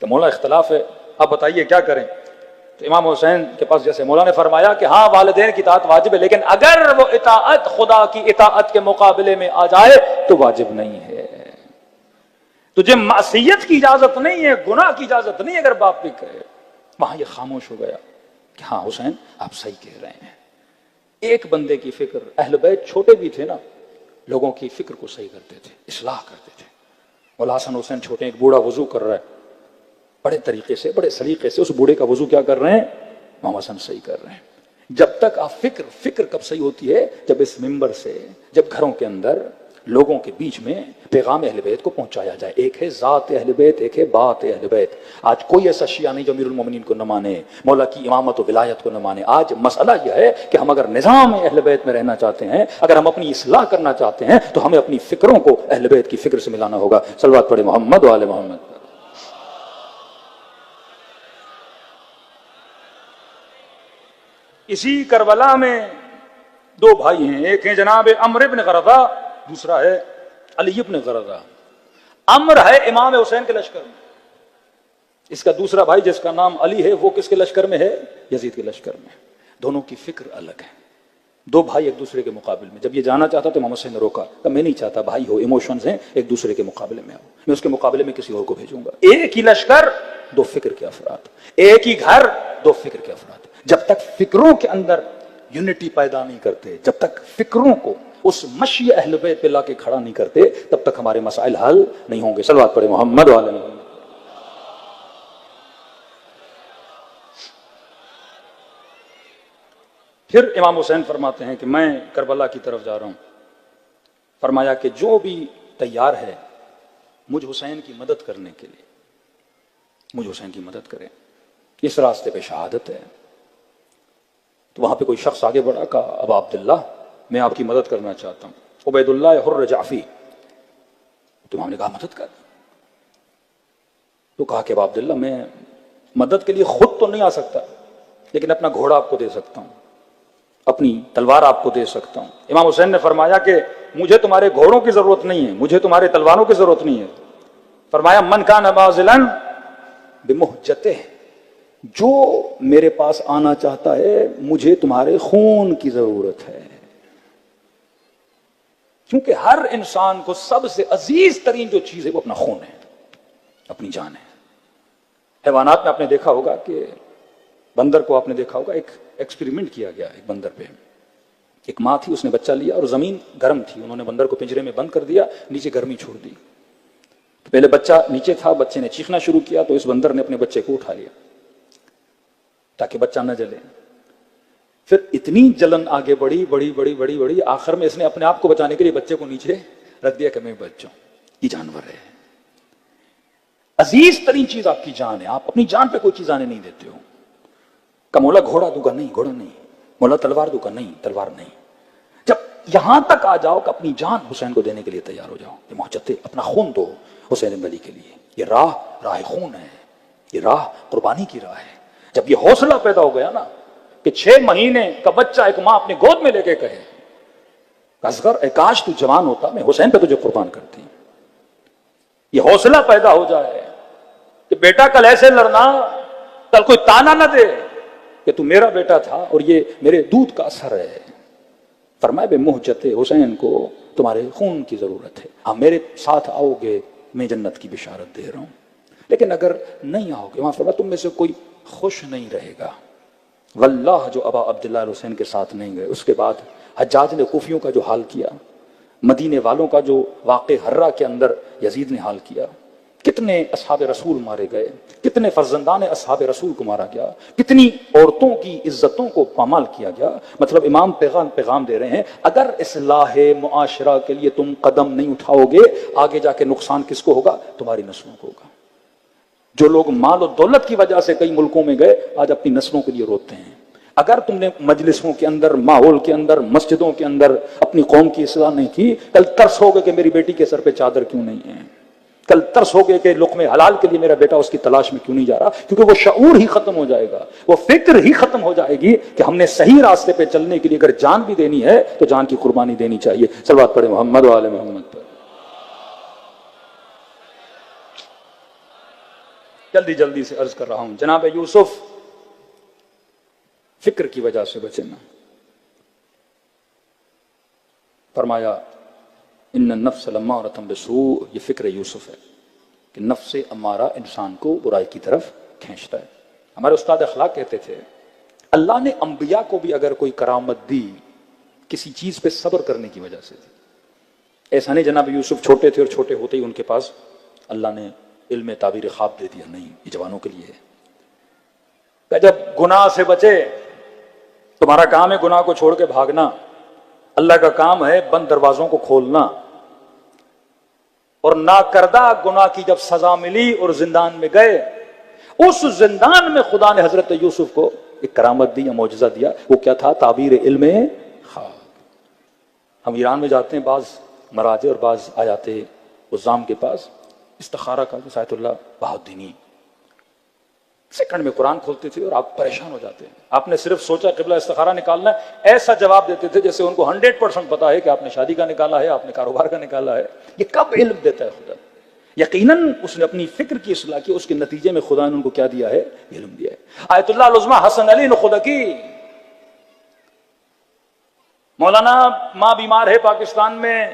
کہ مولا اختلاف ہے، آپ بتائیے کیا کریں؟ تو امام حسین کے پاس جیسے مولا نے فرمایا کہ ہاں والدین کی اطاعت واجب ہے، لیکن اگر وہ اطاعت خدا کی اطاعت کے مقابلے میں آ جائے تو واجب نہیں ہے۔ تجھے معصیت کی اجازت نہیں ہے، گناہ کی اجازت نہیں ہے اگر باپ بھی کہے۔ وہاں یہ خاموش ہو گیا کہ ہاں حسین آپ صحیح کہہ رہے ہیں۔ ایک بندے کی فکر. اہل بیت چھوٹے بھی تھے نا, لوگوں کی فکر کو صحیح کرتے تھے, اصلاح کرتے تھے. مولا حسن حسین چھوٹے, ایک بوڑھا وضو کر رہا ہے, بڑے طریقے سے بڑے سلیقے سے اس بوڑھے کا وضو کیا کر رہے ہیں, امام حسن صحیح کر رہے ہیں. جب تک آپ فکر کب صحیح ہوتی ہے, جب اس منبر سے, جب گھروں کے اندر لوگوں کے بیچ میں پیغام اہل بیت کو پہنچایا جائے. ایک ہے ذات اہل بیت, ایک ہے بات اہل بیت. آج کوئی ایسا شیعہ نہیں جو امیر المومنین کو نہ مانے, مولا کی امامت و ولایت کو نہ مانے. آج مسئلہ یہ ہے کہ ہم اگر نظام اہل بیت میں رہنا چاہتے ہیں, اگر ہم اپنی اصلاح کرنا چاہتے ہیں, تو ہمیں اپنی فکروں کو اہل بیت کی فکر سے ملانا ہوگا. صلوات پڑھے محمد و آل محمد. اسی کربلا میں دو بھائی ہیں, ایک ہیں جناب عمرو بن غرضہ, دوسرا ہے علی بن غرضہ. عمرو ہے امام حسین کے لشکر میں, اس کا دوسرا بھائی جس کا نام علی ہے وہ کس کے لشکر میں ہے, یزید کے لشکر میں. دونوں کی فکر الگ ہے, دو بھائی ایک دوسرے کے مقابل میں. جب یہ جانا چاہتا تو امام حسین نے روکا, کہ میں نہیں چاہتا, بھائی ہو, ایموشنز ہیں, ایک دوسرے کے مقابلے میں آؤ, میں اس کے مقابلے میں کسی اور کو بھیجوں گا. ایک ہی لشکر, دو فکر کے افراد, ایک ہی گھر, دو فکر کے افراد. جب تک فکروں کے اندر یونٹی پیدا نہیں کرتے, جب تک فکروں کو اس مشی اہل بیت پہ لا کے کھڑا نہیں کرتے, تب تک ہمارے مسائل حل نہیں ہوں گے. صلوات پڑھے محمد و آل محمد. پھر امام حسین فرماتے ہیں کہ میں کربلا کی طرف جا رہا ہوں. فرمایا کہ جو بھی تیار ہے مجھ حسین کی مدد کرنے کے لیے, مجھ حسین کی مدد کرے, اس راستے پہ شہادت ہے. تو وہاں پہ کوئی شخص آگے بڑھا, کہا ابا عبداللہ میں آپ کی مدد کرنا چاہتا ہوں, عبید اللہ حر جعفی. تو امام نے کہا مدد کر. تو کہا کہ ابا عبداللہ میں مدد کے لیے خود تو نہیں آ سکتا, لیکن اپنا گھوڑا آپ کو دے سکتا ہوں, اپنی تلوار آپ کو دے سکتا ہوں. امام حسین نے فرمایا کہ مجھے تمہارے گھوڑوں کی ضرورت نہیں ہے, مجھے تمہارے تلواروں کی ضرورت نہیں ہے. فرمایا من کان باذلا بمہجتہ, جو میرے پاس آنا چاہتا ہے مجھے تمہارے خون کی ضرورت ہے. کیونکہ ہر انسان کو سب سے عزیز ترین جو چیز ہے وہ اپنا خون ہے, اپنی جان ہے. حیوانات میں آپ نے دیکھا ہوگا کہ بندر کو آپ نے دیکھا ہوگا, ایک ایکسپیریمنٹ کیا گیا ایک بندر پہ. ایک ماں تھی, اس نے بچہ لیا اور زمین گرم تھی, انہوں نے بندر کو پنجرے میں بند کر دیا, نیچے گرمی چھوڑ دی. پہلے بچہ نیچے تھا, بچے نے چیخنا شروع کیا تو اس بندر نے اپنے بچے کو اٹھا لیا تاکہ بچہ نہ جلے. پھر اتنی جلن آگے بڑھی بڑی بڑی بڑی بڑی, آخر میں اس نے اپنے آپ کو بچانے کے لیے بچے کو نیچے رکھ دیا کہ میں بچ جاؤں. یہ جانور ہے, عزیز ترین چیز آپ کی جان ہے, آپ اپنی جان پہ کوئی چیز آنے نہیں دیتے ہو. کہ مولا گھوڑا دوں گا, نہیں گھوڑا نہیں. مولا تلوار دوں گا, نہیں تلوار نہیں. جب یہاں تک آ جاؤ کہ اپنی جان حسین کو دینے کے لیے تیار ہو جاؤ, یہ محجت, اپنا خون دو حسین بن علی کے لیے. یہ راہ خون ہے, یہ راہ قربانی کی راہ ہے. جب یہ حوصلہ پیدا ہو گیا نا کہ 6 مہینے کا بچہ ایک ماں اپنی گود میں لے کے کہے اصغر اے کاش تو جوان ہوتا, میں حسین پہ تجھے قربان کرتی. یہ حوصلہ پیدا ہو جائے کہ بیٹا کل ایسے لڑنا, کل کوئی تانا نہ دے کہ تو میرا بیٹا تھا اور یہ میرے دودھ کا اثر ہے. فرمائے بے محجت حسین کو تمہارے خون کی ضرورت ہے, ہاں میرے ساتھ آؤ گے میں جنت کی بشارت دے رہا ہوں, لیکن اگر نہیں آؤ گے, وہاں فرمایا تم میں سے کوئی خوش نہیں رہے گا. واللہ جو ابا عبداللہ حسین کے ساتھ نہیں گئے. اس کے بعد حجاج نے کوفیوں کا جو حال کیا, مدینے والوں کا جو واقع ہرہ کے اندر یزید نے حال کیا, کتنے اصحاب رسول مارے گئے, کتنے فرزندان اصحاب رسول کو مارا گیا, کتنی عورتوں کی عزتوں کو پامال کیا گیا. مطلب امام پیغام دے رہے ہیں, اگر اصلاح معاشرہ کے لیے تم قدم نہیں اٹھاؤ گے, آگے جا کے نقصان کس کو ہوگا, تمہاری نسلوں کو ہوگا. جو لوگ مال و دولت کی وجہ سے کئی ملکوں میں گئے, آج اپنی نسلوں کے لیے روتے ہیں. اگر تم نے مجلسوں کے اندر, ماحول کے اندر, مسجدوں کے اندر اپنی قوم کی اصلاح نہیں کی, کل ترس ہوگا کہ میری بیٹی کے سر پہ چادر کیوں نہیں ہے, کل ترس ہوگے کہ لقمے حلال کے لیے میرا بیٹا اس کی تلاش میں کیوں نہیں جا رہا, کیونکہ وہ شعور ہی ختم ہو جائے گا, وہ فکر ہی ختم ہو جائے گی کہ ہم نے صحیح راستے پہ چلنے کے لیے اگر جان بھی دینی ہے تو جان کی قربانی دینی چاہیے. صلوات پڑھے محمد و آل محمد پر. جلدی سے عرض کر رہا ہوں, جناب یوسف فکر کی وجہ سے بچے نا. فرمایا ان النفس لامارۃ بالسوء, یہ فکر یوسف ہے کہ نفس امارہ انسان کو برائی کی طرف کھینچتا ہے. ہمارے استاد اخلاق کہتے تھے اللہ نے انبیاء کو بھی اگر کوئی کرامت دی کسی چیز پہ صبر کرنے کی وجہ سے تھی. ایسا نہیں جناب یوسف چھوٹے تھے اور چھوٹے ہوتے ہی ان کے پاس اللہ نے علم تعبیر خواب دے دیا. نہیں، یہ جوانوں کے لیے ہے. جب گناہ سے بچے، تمہارا کام ہے گناہ کو چھوڑ کے بھاگنا، اللہ کا کام ہے بند دروازوں کو کھولنا. اور ناکردہ گناہ کی جب سزا ملی اور زندان میں گئے، اس زندان میں خدا نے حضرت یوسف کو ایک کرامت دی یا معجزہ دیا. وہ کیا تھا؟ تعبیر علم خواب. ہم ایران میں جاتے ہیں، بعض مراجع اور بعض آ جاتے عزام کے پاس استخارہ کا، سایت اللہ بہاؤالدینی سیکنڈ میں قرآن کھولتے تھے اور آپ پریشان ہو جاتے ہیں. آپ نے صرف سوچا قبلہ استخارہ نکالنا ہے، ایسا جواب دیتے تھے جیسے ان کو 100% پتا ہے کہ آپ نے شادی کا نکالا ہے، آپ نے کاروبار کا نکالا ہے. یہ کب علم دیتا ہے خدا؟ یقیناً اس نے اپنی فکر کی اصلاح کی، اس کے نتیجے میں خدا نے ان کو کیا دیا ہے؟ علم دیا ہے. آیت اللہ العظمیٰ حسن علی نخودکی، مولانا ماں بیمار ہے پاکستان میں،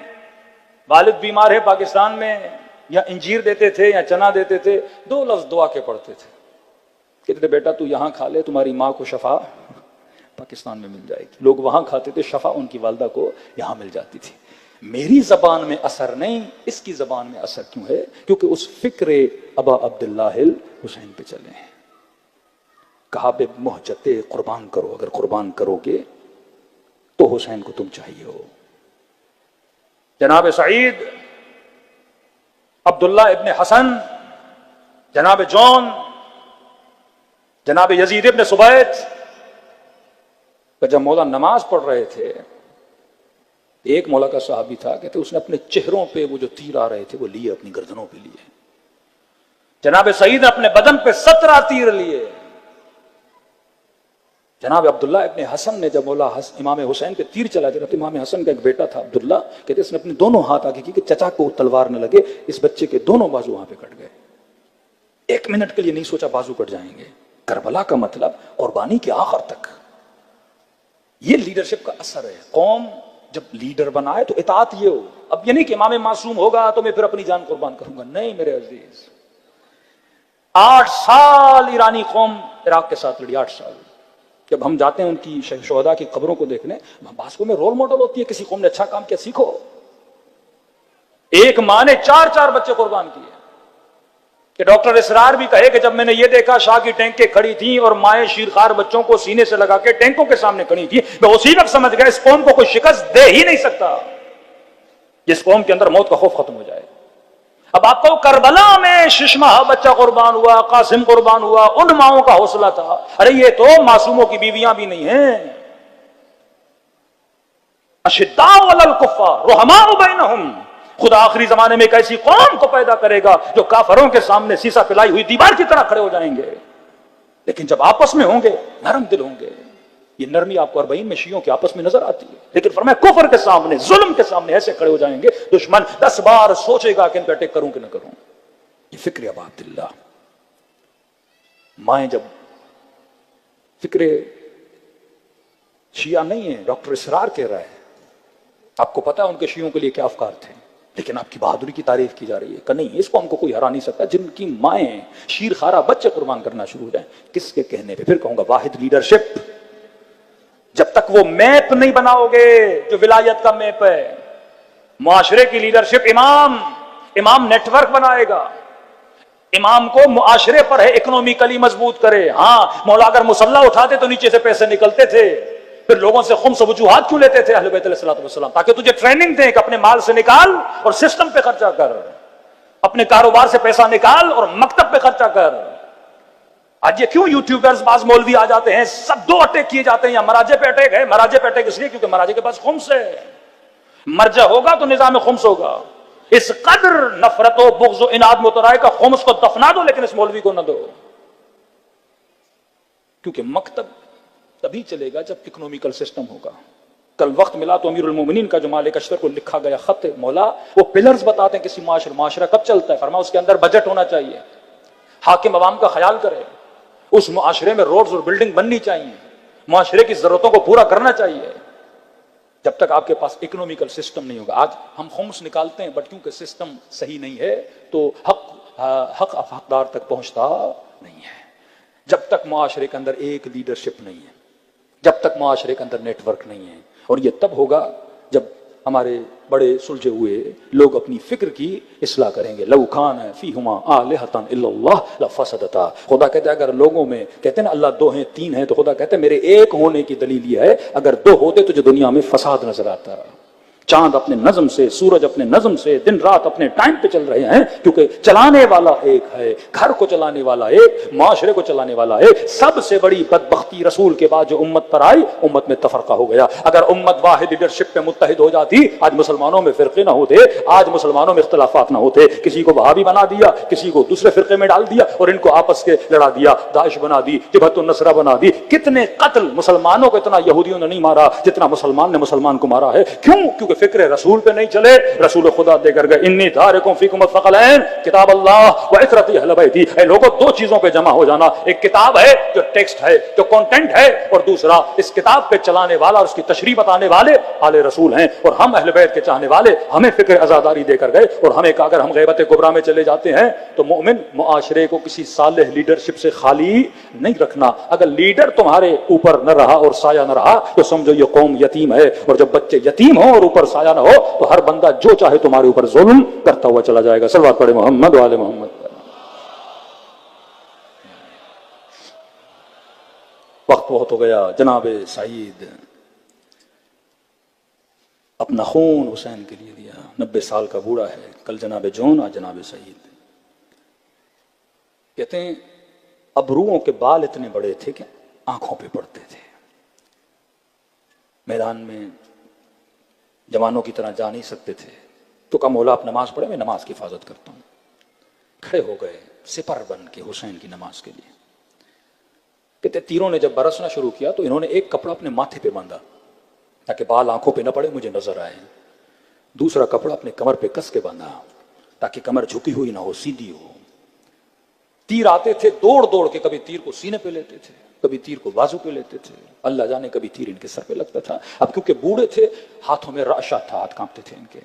والد بیمار ہے پاکستان میں، یا انجیر دیتے تھے یا چنا دیتے تھے، 2 لفظ دعا کے پڑھتے تھے، کہتے تھے بیٹا تو یہاں کھا لے، تمہاری ماں کو شفا پاکستان میں مل جائے گی. لوگ وہاں کھاتے تھے، شفا ان کی والدہ کو یہاں مل جاتی تھی. میری زبان میں اثر نہیں، اس کی زبان میں اثر کیوں ہے؟ کیونکہ اس فکر ابا عبداللہ حسین پہ چلے ہیں. کہا بے مہجتے قربان کرو، اگر قربان کرو گے تو حسین کو تم چاہیے ہو. جناب سعید، عبداللہ ابن حسن، جناب جون، جناب یزید ابن سبیت، جب مولا نماز پڑھ رہے تھے، ایک مولا کا صحابی تھا، کہتے اس نے اپنے چہروں پہ وہ جو تیر آ رہے تھے وہ لیے، اپنی گردنوں پہ لیے. جناب سعید نے اپنے بدن پہ 17 تیر لیے. جناب عبداللہ ابن حسن نے جب مولا امام حسین پہ تیر چلا دیا، امام حسن کا ایک بیٹا تھا عبداللہ، کہتے اس نے اپنے دونوں ہاتھ آگے کی کہ چچا کو تلوار نہ لگے. اس بچے کے دونوں بازو وہاں پہ کٹ گئے. 1 منٹ کے لیے نہیں سوچا بازو کٹ جائیں گے. کربلا کا مطلب قربانی کے آخر تک. یہ لیڈرشپ کا اثر ہے. قوم جب لیڈر بنائے تو اطاعت یہ ہو. اب یہ نہیں کہ امام معصوم ہوگا تو میں پھر اپنی جان قربان کروں گا. نہیں میرے عزیز، 8 سال ایرانی قوم عراق کے ساتھ لڑی. 8 سال. جب ہم جاتے ہیں ان کی شہداء کی قبروں کو دیکھنے، باسکو میں رول ماڈل ہوتی ہے. کسی قوم نے اچھا کام کیا سیکھو. ایک ماں نے 4 بچے قربان کیے. کہ ڈاکٹر اسرار بھی کہے کہ جب میں نے یہ دیکھا شاہ کی ٹینکیں کھڑی تھیں اور مائیں شیرخوار بچوں کو سینے سے لگا کے ٹینکوں کے سامنے کھڑی تھی، میں اسی وقت سمجھ گیا اس قوم کو کوئی شکست دے ہی نہیں سکتا جس قوم کے اندر موت کا خوف ختم ہو جائے. اب آپ کو کربلا میں ششمہ بچہ قربان ہوا، قاسم قربان ہوا، ان ماؤں کا حوصلہ تھا. ارے یہ تو معصوموں کی بیویاں بھی نہیں ہیں. اشداء علی الکفار رحماء بینہم. خدا آخری زمانے میں ایک ایسی قوم کو پیدا کرے گا جو کافروں کے سامنے سیسا پلائی ہوئی دیوار کی طرح کھڑے ہو جائیں گے، لیکن جب آپس میں ہوں گے نرم دل ہوں گے. یہ نرمی آپ کو 40 میں شیعوں کے آپس میں نظر آتی ہے، لیکن فرمایا کفر کے سامنے، ظلم کے سامنے ایسے کھڑے ہو جائیں گے دشمن 10 بار سوچے گا کہ ان پہ اٹیک کروں کہ نہ کروں. یہ فکر ابا عبداللہ. مائیں جب فکر شیعہ نہیں ہے، ڈاکٹر اسرار کہہ رہا ہے. آپ کو پتا ہے ان کے شیعوں کے لیے کیا افکار تھے، لیکن آپ کی بہادری کی تعریف کی جا رہی ہے کہ نہیں اس قوم کو کوئی ہرا نہیں سکتا. جن کی مائیں شیر خارا بچے قربان کرنا شروع ہو جائیں، کس کے کہنے پہ؟ پھر کہوں گا واحد لیڈرشپ. جب تک وہ میپ نہیں بناؤ گے جو ولایت کا میپ ہے، معاشرے کی لیڈرشپ، امام نیٹ ورک بنائے گا. امام کو معاشرے پر ہے اکنومیکلی مضبوط کرے. ہاں مولا اگر مسلح اٹھاتے تو نیچے سے پیسے نکلتے تھے. پھر لوگوں سے خمس وجوہات کیوں لیتے تھے اہل بیت علیہ الصلوۃ والسلام؟ تاکہ تجھے ٹریننگ دیں کہ اپنے مال سے نکال اور سسٹم پہ خرچہ کر، اپنے کاروبار سے پیسہ نکال اور مکتب پہ خرچہ کر. آج یہ کیوں یوٹیوبرز بعض مولوی آ جاتے ہیں، سب 2 اٹیک کیے جاتے ہیں. یا مراجع پہ اٹیک ہے. مراجع پہ اٹیک اس لیے کیونکہ مراجع کے پاس خمس ہے. مرجع ہوگا تو نظام خمس ہوگا. اس قدر نفرت و بغض و اناد مترائے کا خمس کو دفنا دو لیکن اس مولوی کو نہ دو. کیونکہ مکتب تبھی چلے گا جب اکنومیکل سسٹم ہوگا. کل وقت ملا تو امیر المومنین کا جو مالک اشتر کو لکھا گیا خط ہے، مولا وہ پلرز بتاتے ہیں کسی معاشرہ کب چلتا ہے. فرمایا اس کے اندر بجٹ ہونا چاہیے، حاکم عوام کا خیال کرے، اس معاشرے میں روڈز اور بلڈنگ بننی چاہیے، معاشرے کی ضرورتوں کو پورا کرنا چاہیے. جب تک آپ کے پاس اکنومیکل سسٹم نہیں ہوگا. آج ہم خمس نکالتے ہیں بٹ کیونکہ سسٹم صحیح نہیں ہے تو حق حقدار تک پہنچتا نہیں ہے. جب تک معاشرے کے اندر ایک لیڈرشپ نہیں ہے، جب تک معاشرے کے اندر نیٹ ورک نہیں ہے، اور یہ تب ہوگا جب ہمارے بڑے سلجھے ہوئے لوگ اپنی فکر کی اصلاح کریں گے. لو کان فیہما آلہۃ الا اللہ لفسدتا. خدا کہتا ہے اگر لوگوں میں کہتے ہیں نا اللہ دو ہیں تین ہیں، تو خدا کہتا ہے میرے ایک ہونے کی دلیل یہ ہے اگر دو ہوتے تو جو دنیا میں فساد نظر آتا. چاند اپنے نظم سے، سورج اپنے نظم سے، دن رات اپنے ٹائم پہ چل رہے ہیں، کیونکہ چلانے والا ایک ہے. گھر کو چلانے والا ایک، معاشرے کو چلانے والا ایک. سب سے بڑی بدبختی رسول کے بعد جو امت پر آئی، امت میں تفرقہ ہو گیا. اگر امت واحد لیڈرشپ پہ متحد ہو جاتی، آج مسلمانوں میں فرقے نہ ہوتے، آج مسلمانوں میں اختلافات نہ ہوتے. کسی کو وہابی بنا دیا، کسی کو دوسرے فرقے میں ڈال دیا اور ان کو آپس کے لڑا دیا. داعش بنا دی، جبہت النصرہ بنا دی. کتنے قتل مسلمانوں کو اتنا یہودیوں نے نہیں مارا جتنا مسلمان نے مسلمان کو مارا ہے. کیوں؟ کیونکہ فکر رسول پہ نہیں چلے. رسول خدا دے کر گئے انی تارکم فیکم الثقلین کتاب اللہ و عترتی اہل بیتی. اے لوگوں دو چیزوں پہ جمع ہو جانا. ایک کتاب ہے جو ٹیکسٹ ہے، جو کنٹینٹ ہے، اور دوسرا اس کتاب پہ چلانے والا اور اس کی تشریح بتانے والے آل رسول ہیں. اور ہم اہل بیت کے چاہنے والے ہمیں فکر عزاداری دے کر گئے اور ہمیں کہا اگر ہم غیبت کبریٰ میں چلے جاتے ہیں تو مومن معاشرے کو کسی صالح لیڈرشپ سے خالی نہیں رکھنا. اگر لیڈر تمہارے اوپر نہ رہا اور سایہ نہ رہا تو سمجھو یہ قوم یتیم ہے. اور جب بچے یتیم ہوں اور اوپر سایہ نہ ہو تو ہر بندہ جو چاہے تمہارے اوپر ظلم کرتا ہوا چلا جائے گا. صلوات پڑھے محمد و آل محمد. وقت بہت ہو گیا. جناب سعید اپنا خون حسین کے لیے دیا. 90 سال کا بوڑھا ہے. کل جناب جون، آج جناب سعید. کہتے ہیں ابروؤں کے بال اتنے بڑے تھے کہ آنکھوں پہ پڑتے تھے. میدان میں جوانوں کی طرح جا نہیں سکتے تھے تو کہا مولا آپ نماز پڑھے، میں نماز کی حفاظت کرتا ہوں. کھڑے ہو گئے سپر بن کے حسین کی نماز کے لیے. کہتے تیروں نے جب برسنا شروع کیا تو انہوں نے ایک کپڑا اپنے ماتھے پہ باندھا تاکہ بال آنکھوں پہ نہ پڑے، مجھے نظر آئے. دوسرا کپڑا اپنے کمر پہ کس کے باندھا تاکہ کمر جھکی ہوئی نہ ہو، سیدھی ہو. تیر آتے تھے دوڑ دوڑ کے، کبھی تیر کو سینے پہ لیتے تھے، کبھی تیر کو بازو پہ لیتے تھے. اللہ جانے کبھی تیر ان کے سر پہ لگتا تھا. اب کیونکہ بوڑھے تھے ہاتھوں میں رعشہ تھا، ہاتھ کانپتے تھے ان کے.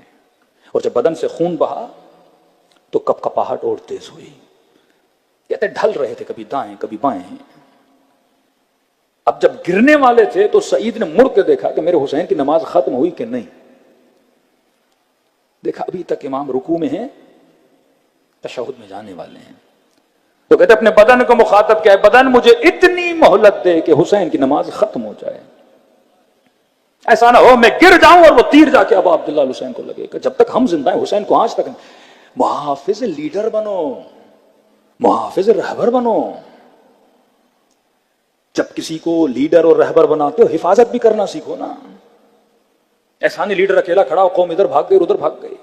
اور جب بدن سے خون بہا تو کپ کپاہٹ اور تیز ہوئی. کہتے ڈھل رہے تھے کبھی دائیں کبھی بائیں. اب جب گرنے والے تھے تو سعید نے مڑ کے دیکھا کہ میرے حسین کی نماز ختم ہوئی کہ نہیں. دیکھا ابھی تک امام رکوع میں ہیں، تشہد میں جانے والے ہیں. تو کہتے اپنے بدن کو مخاطب کیا ہے، بدن مجھے اتنی مہلت دے کہ حسین کی نماز ختم ہو جائے. ایسا نہ ہو میں گر جاؤں اور وہ تیر جا کے ابا عبداللہ حسین کو لگے گا. جب تک ہم زندہ ہیں حسین کو آج تک محافظ لیڈر بنو، محافظ رہبر بنو. جب کسی کو لیڈر اور رہبر بناتے ہو حفاظت بھی کرنا سیکھو نا. ایسا نہیں لیڈر اکیلا کھڑا ہو قوم ادھر بھاگ گئی ادھر بھاگ گئی.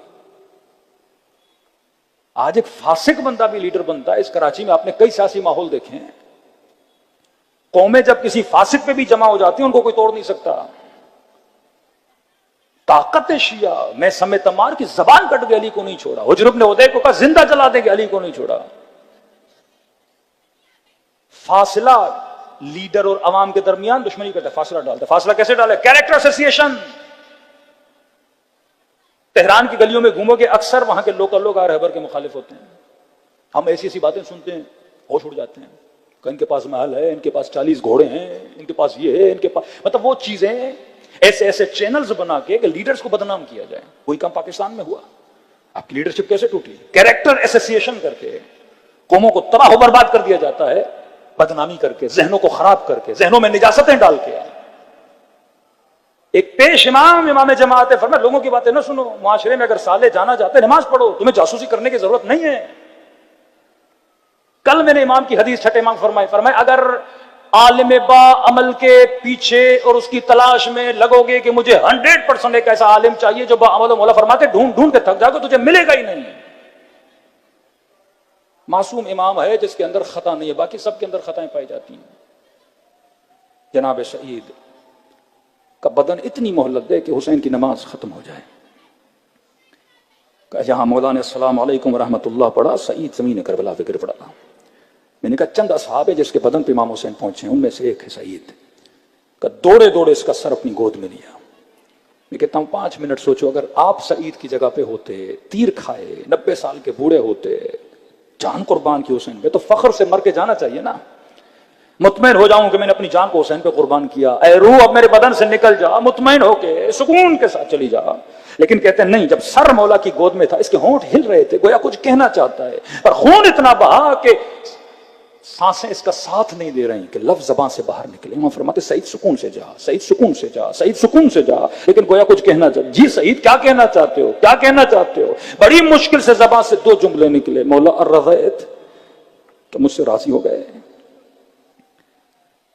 آج ایک فاسق بندہ بھی لیڈر بنتا ہے. اس کراچی میں آپ نے کئی سیاسی ماحول دیکھے ہیں. قومیں جب کسی فاسق پہ بھی جمع ہو جاتی ہیں ان کو کوئی توڑ نہیں سکتا. طاقت شیعہ میں سمیت تمار کی زبان کٹ کے علی کو نہیں چھوڑا. حجر بن عدی کو کہا زندہ جلا دیں گے، علی کو نہیں چھوڑا. فاصلہ لیڈر اور عوام کے درمیان دشمنی کرتا ہے، فاصلہ ڈالتا ہے. فاصلہ کیسے ڈالے؟ Character association. تہران کی گلیوں میں گھومو گے اکثر وہاں کے لوکل لوگ رہبر کے مخالف ہوتے ہیں. ہم ایسی ایسی باتیں سنتے ہیں ہوش اڑ جاتے ہیں کہ ان کے پاس محل ہے، ان کے پاس 40 گھوڑے ہیں، ان کے پاس یہ ہے، ان کے پاس مطلب وہ چیزیں ایسے ایسے چینلز بنا کے کہ لیڈرز کو بدنام کیا جائے. وہی کام پاکستان میں ہوا. آپ کی لیڈرشپ کیسے ٹوٹی؟ کیریکٹر ایسوسیشن کر کے قوموں کو تباہ و برباد کر دیا جاتا ہے، بدنامی کر کے، ذہنوں کو خراب کر کے، ذہنوں میں نجاستیں ڈال کے. ایک پیش امام جماعت فرمایا لوگوں کی باتیں نہ سنو. معاشرے میں اگر سالے جانا چاہتے نماز پڑھو، تمہیں جاسوسی کرنے کی ضرورت نہیں ہے. کل میں نے امام کی حدیث چھٹے امام فرمائے اگر عالم با عمل کے پیچھے اور اس کی تلاش میں لگو گے کہ مجھے 100% ایک ایسا عالم چاہیے جو با عمل و مولا فرماتے ڈھونڈ ڈھونڈ کے تھک جاؤ گے، تجھے ملے گا ہی نہیں. معصوم امام ہے جس کے اندر خطا نہیں ہے، باقی سب کے اندر خطائیں پائی جاتی ہیں. جناب سعید کا بدن اتنی مہلت دے کہ حسین کی نماز ختم ہو جائے. جہاں مولانا السلام علیکم ورحمۃ اللہ پڑھا، سعید زمین کربلا پہ گر پڑا. میں نے کہا چند اصحاب ہے جس کے بدن پہ امام حسین پہنچے ہیں، ان میں سے ایک ہے سعید. کہ دوڑے دوڑے اس کا سر اپنی گود میں لیا. میں کہتا ہوں 5 منٹ سوچو اگر آپ سعید کی جگہ پہ ہوتے، تیر کھائے، 90 سال کے بوڑھے ہوتے، جان قربان کی حسین پہ، تو فخر سے مر کے جانا چاہیے نا. مطمئن ہو جاؤں کہ میں نے اپنی جان کو حسین پہ قربان کیا، اے روح اب میرے بدن سے نکل جا، مطمئن ہو کے سکون کے ساتھ چلی جا۔ لیکن کہتے ہیں نہیں، جب سر مولا کی گود میں تھا اس کے ہونٹ ہل رہے تھے، گویا کچھ کہنا چاہتا ہے، پر خون اتنا بہا کہ سانسیں اس کا ساتھ نہیں دے رہی کہ لفظ زبان سے باہر نکلے۔ وہاں فرماتے سعید سکون سے جا، سعید سکون سے جا، سعید سکون سے جا، لیکن گویا کچھ کہنا چاہتا، جی سعید کیا کہنا چاہتے ہو، کیا کہنا چاہتے ہو؟ بڑی مشکل سے زبان سے دو جملے نکلے، مولا الرضیت، تو مجھ سے راضی ہو گئے۔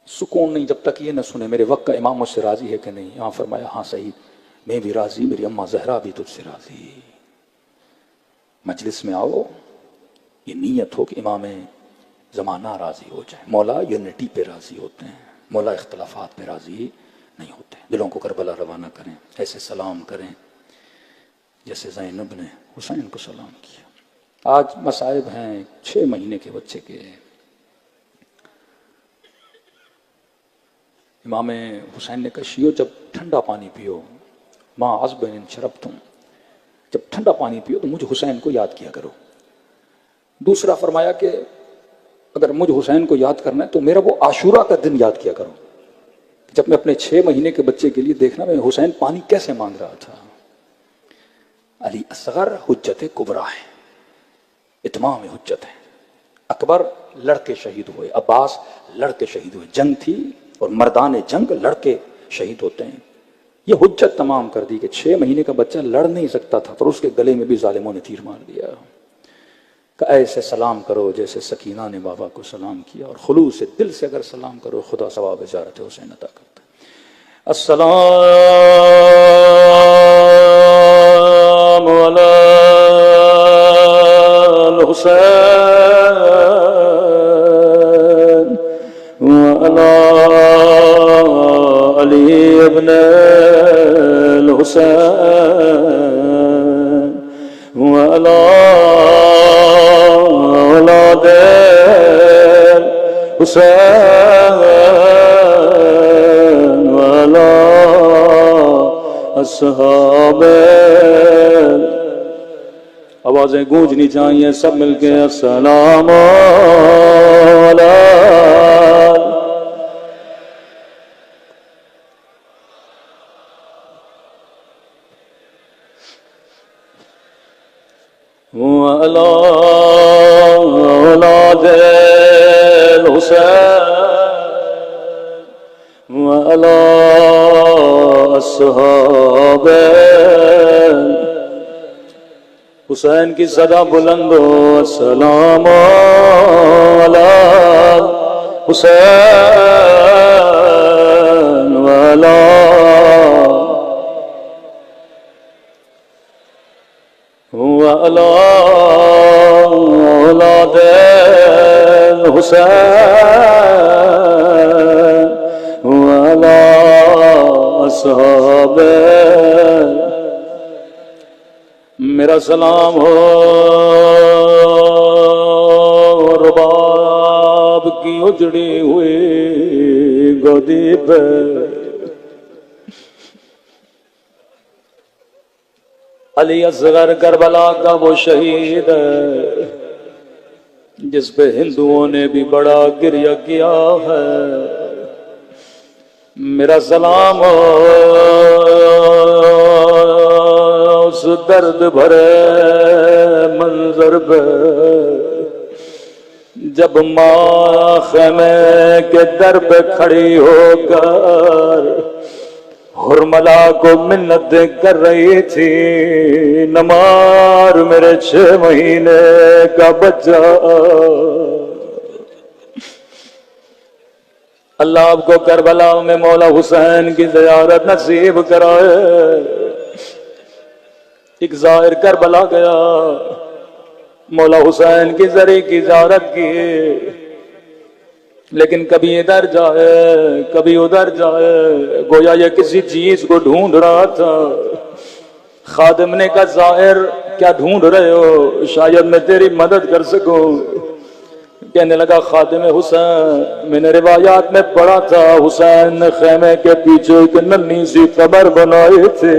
سکون نہیں جب تک یہ نہ سنے میرے وقت کا امام مجھ سے راضی ہے کہ نہیں۔ یہاں فرمایا ہاں سعید میں بھی راضی، میری اماں زہرا بھی تجھ سے راضی۔ مجلس میں آؤ، یہ نیت ہو کہ امام زمانہ راضی ہو جائے۔ مولا یونٹی پہ راضی ہوتے ہیں، مولا اختلافات پہ راضی نہیں ہوتے۔ دلوں کو کربلا روانہ کریں، ایسے سلام کریں جیسے زینب نے حسین کو سلام کیا۔ آج مصائب ہیں 6 مہینے کے بچے کے۔ امام حسین نے کہا شیو جب ٹھنڈا پانی پیو، ماں عذب ان شربتم، جب ٹھنڈا پانی پیو تو مجھ حسین کو یاد کیا کرو۔ دوسرا فرمایا کہ اگر مجھ حسین کو یاد کرنا ہے تو میرا وہ عاشورہ کا دن یاد کیا کرو، جب میں اپنے 6 مہینے کے بچے کے لیے دیکھنا میں حسین پانی کیسے مانگ رہا تھا۔ علی اصغر حجت کبریٰ ہے، اتمام حجت ہے۔ اکبر لڑکے شہید ہوئے، عباس لڑکے شہید ہوئے، جنگ تھی اور مردان جنگ لڑکے شہید ہوتے ہیں۔ یہ حجت تمام کر دی کہ 6 مہینے کا بچہ لڑ نہیں سکتا تھا، پر اس کے گلے میں بھی ظالموں نے تیر مار دیا کہ ایسے سلام کرو جیسے سکینہ نے بابا کو سلام کیا، اور خلوص دل سے اگر سلام کرو خدا ثواب زیارت حسین عطا کرتا ہے۔ السلام علی الحسین وعلی علی ابن الحسین وعلی اولاد حسین وعلی اصحاب۔ آوازیں گونجنی چاہیے سب مل کے، السلام علی وعلی اولاد الحسین وعلی اصحاب۔ حسین کی صدا بلند ہو، السلام علی حسین وعلی وعلی اولاد الحسین وعلی اصحاب۔ میرا سلام ہو رباب کی اجڑی ہوئی گودی پہ، علی اصغر کربلا کا وہ شہید ہے جس پہ ہندوؤں نے بھی بڑا گریہ کیا ہے۔ میرا سلام ہو اس درد بھرے منظر پہ جب ماں خیمے کے در پہ کھڑی ہو کر حرملا کو منت کر رہی تھی، نمار میرے 6 مہینے کا بچہ۔ اللہ آپ کو کربلا میں مولا حسین کی زیارت نصیب کرائے۔ ایک زائر کربلا گیا، مولا حسین کی زری کی زیارت کی، لیکن کبھی ادھر جائے کبھی ادھر جائے، گویا یہ کسی چیز کو ڈھونڈ رہا تھا۔ خادم نے کہا زائر کیا ڈھونڈ رہے ہو، شاید میں تیری مدد کر سکوں۔ کہنے لگا خادم حسین، میں نے روایات میں پڑھا تھا حسین نے خیمے کے پیچھے ایک ننھی سی قبر بنائی تھی،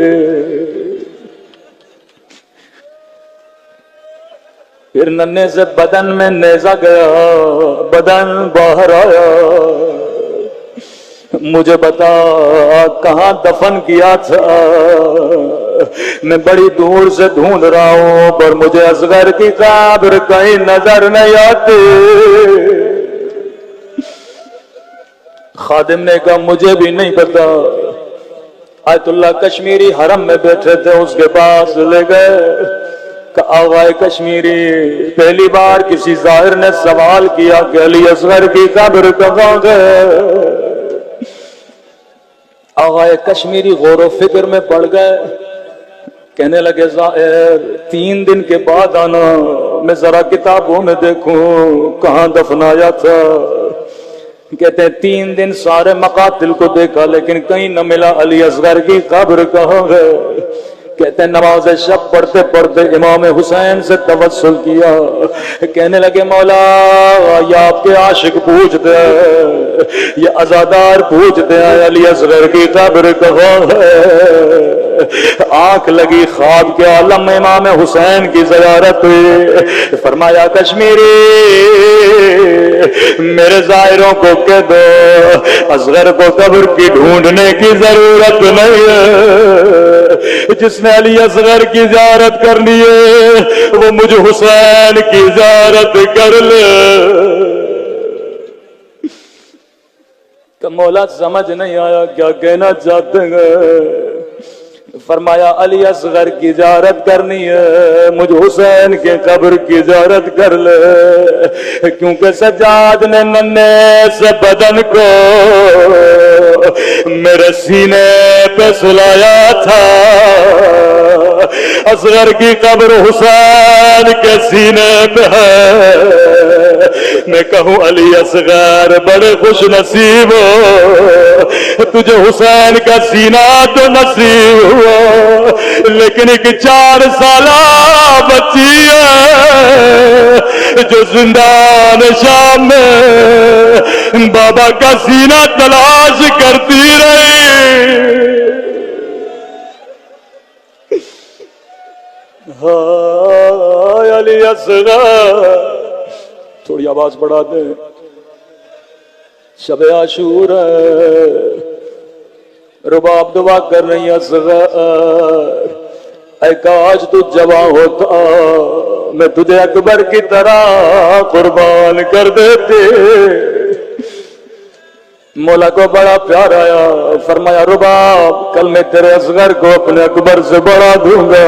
پھر ننے سے بدن میں نیزہ گیا، بدن باہر آیا، مجھے بتا کہاں دفن کیا تھا؟ میں بڑی دور سے ڈھونڈ رہا ہوں پر مجھے اصغر کی قبر کہیں نظر نہیں آتی۔ خادم نے کہا مجھے بھی نہیں پتا۔ آیت اللہ کشمیری حرم میں بیٹھے تھے، اس کے پاس لے گئے کہ آغائے کشمیری، پہلی بار کسی ظاہر نے سوال کیا کہ علی اصغر کی قبر کہاں ہے؟ آغائے کشمیری غور و فکر میں پڑ گئے، کہنے لگے ظاہر 3 دن کے بعد آنا، میں ذرا کتابوں میں دیکھوں کہاں دفنایا تھا۔ کہتے ہیں 3 دن سارے مقاتل کو دیکھا لیکن کہیں نہ ملا علی اصغر کی قبر کہاں ہے۔ کہتے ہیں نماز شب پڑھتے پڑھتے امام حسین سے توسل کیا، کہنے لگے مولا یہ آپ کے عاشق پوچھتے ہیں، یہ عزادار پوچھتے ہیں علی اصغر کی قبر کہاں ہے۔ آنکھ لگی، خواب کے عالم میں امام حسین کی زیارت ہوئی۔ فرمایا کشمیری میرے زائروں کو کہہ دو اصغر کو قبر کی ڈھونڈنے کی ضرورت نہیں ہے، جس نے علی اصغر کی زیارت کرنی ہے وہ مجھ حسین کی زیارت کر لے۔ کہ مولا سمجھ نہیں آیا کیا کہنا چاہتے ہیں؟ فرمایا علی اصغر کی زیارت کرنی ہے مجھ حسین کے قبر کی زیارت کر لے، کیونکہ سجاد نے ننے سے بدن کو میرے سینے پہ سلایا تھا، اصغر کی قبر حسین کے سینے پہ ہے۔ میں کہوں علی اصغر بڑے خوش نصیب ہو، تجھے حسین کا سینہ تو نصیب ہوا، لیکن ایک 4 سالہ بچی ہے جو زندان شام میں بابا کا سینہ تلاش کرتی رہی۔ ہائے علی اصغر، تھوڑی آواز بڑھا دیں، شب عاشور ہے، رباب دعا کر رہی اصغر، اے کاش تو جوان ہوتا میں تجھے اکبر کی طرح قربان کر دیتے۔ مولا کو بڑا پیار آیا، فرمایا رباب کل میں تیرے اصغر کو اپنے اکبر سے بڑھا دوں گا۔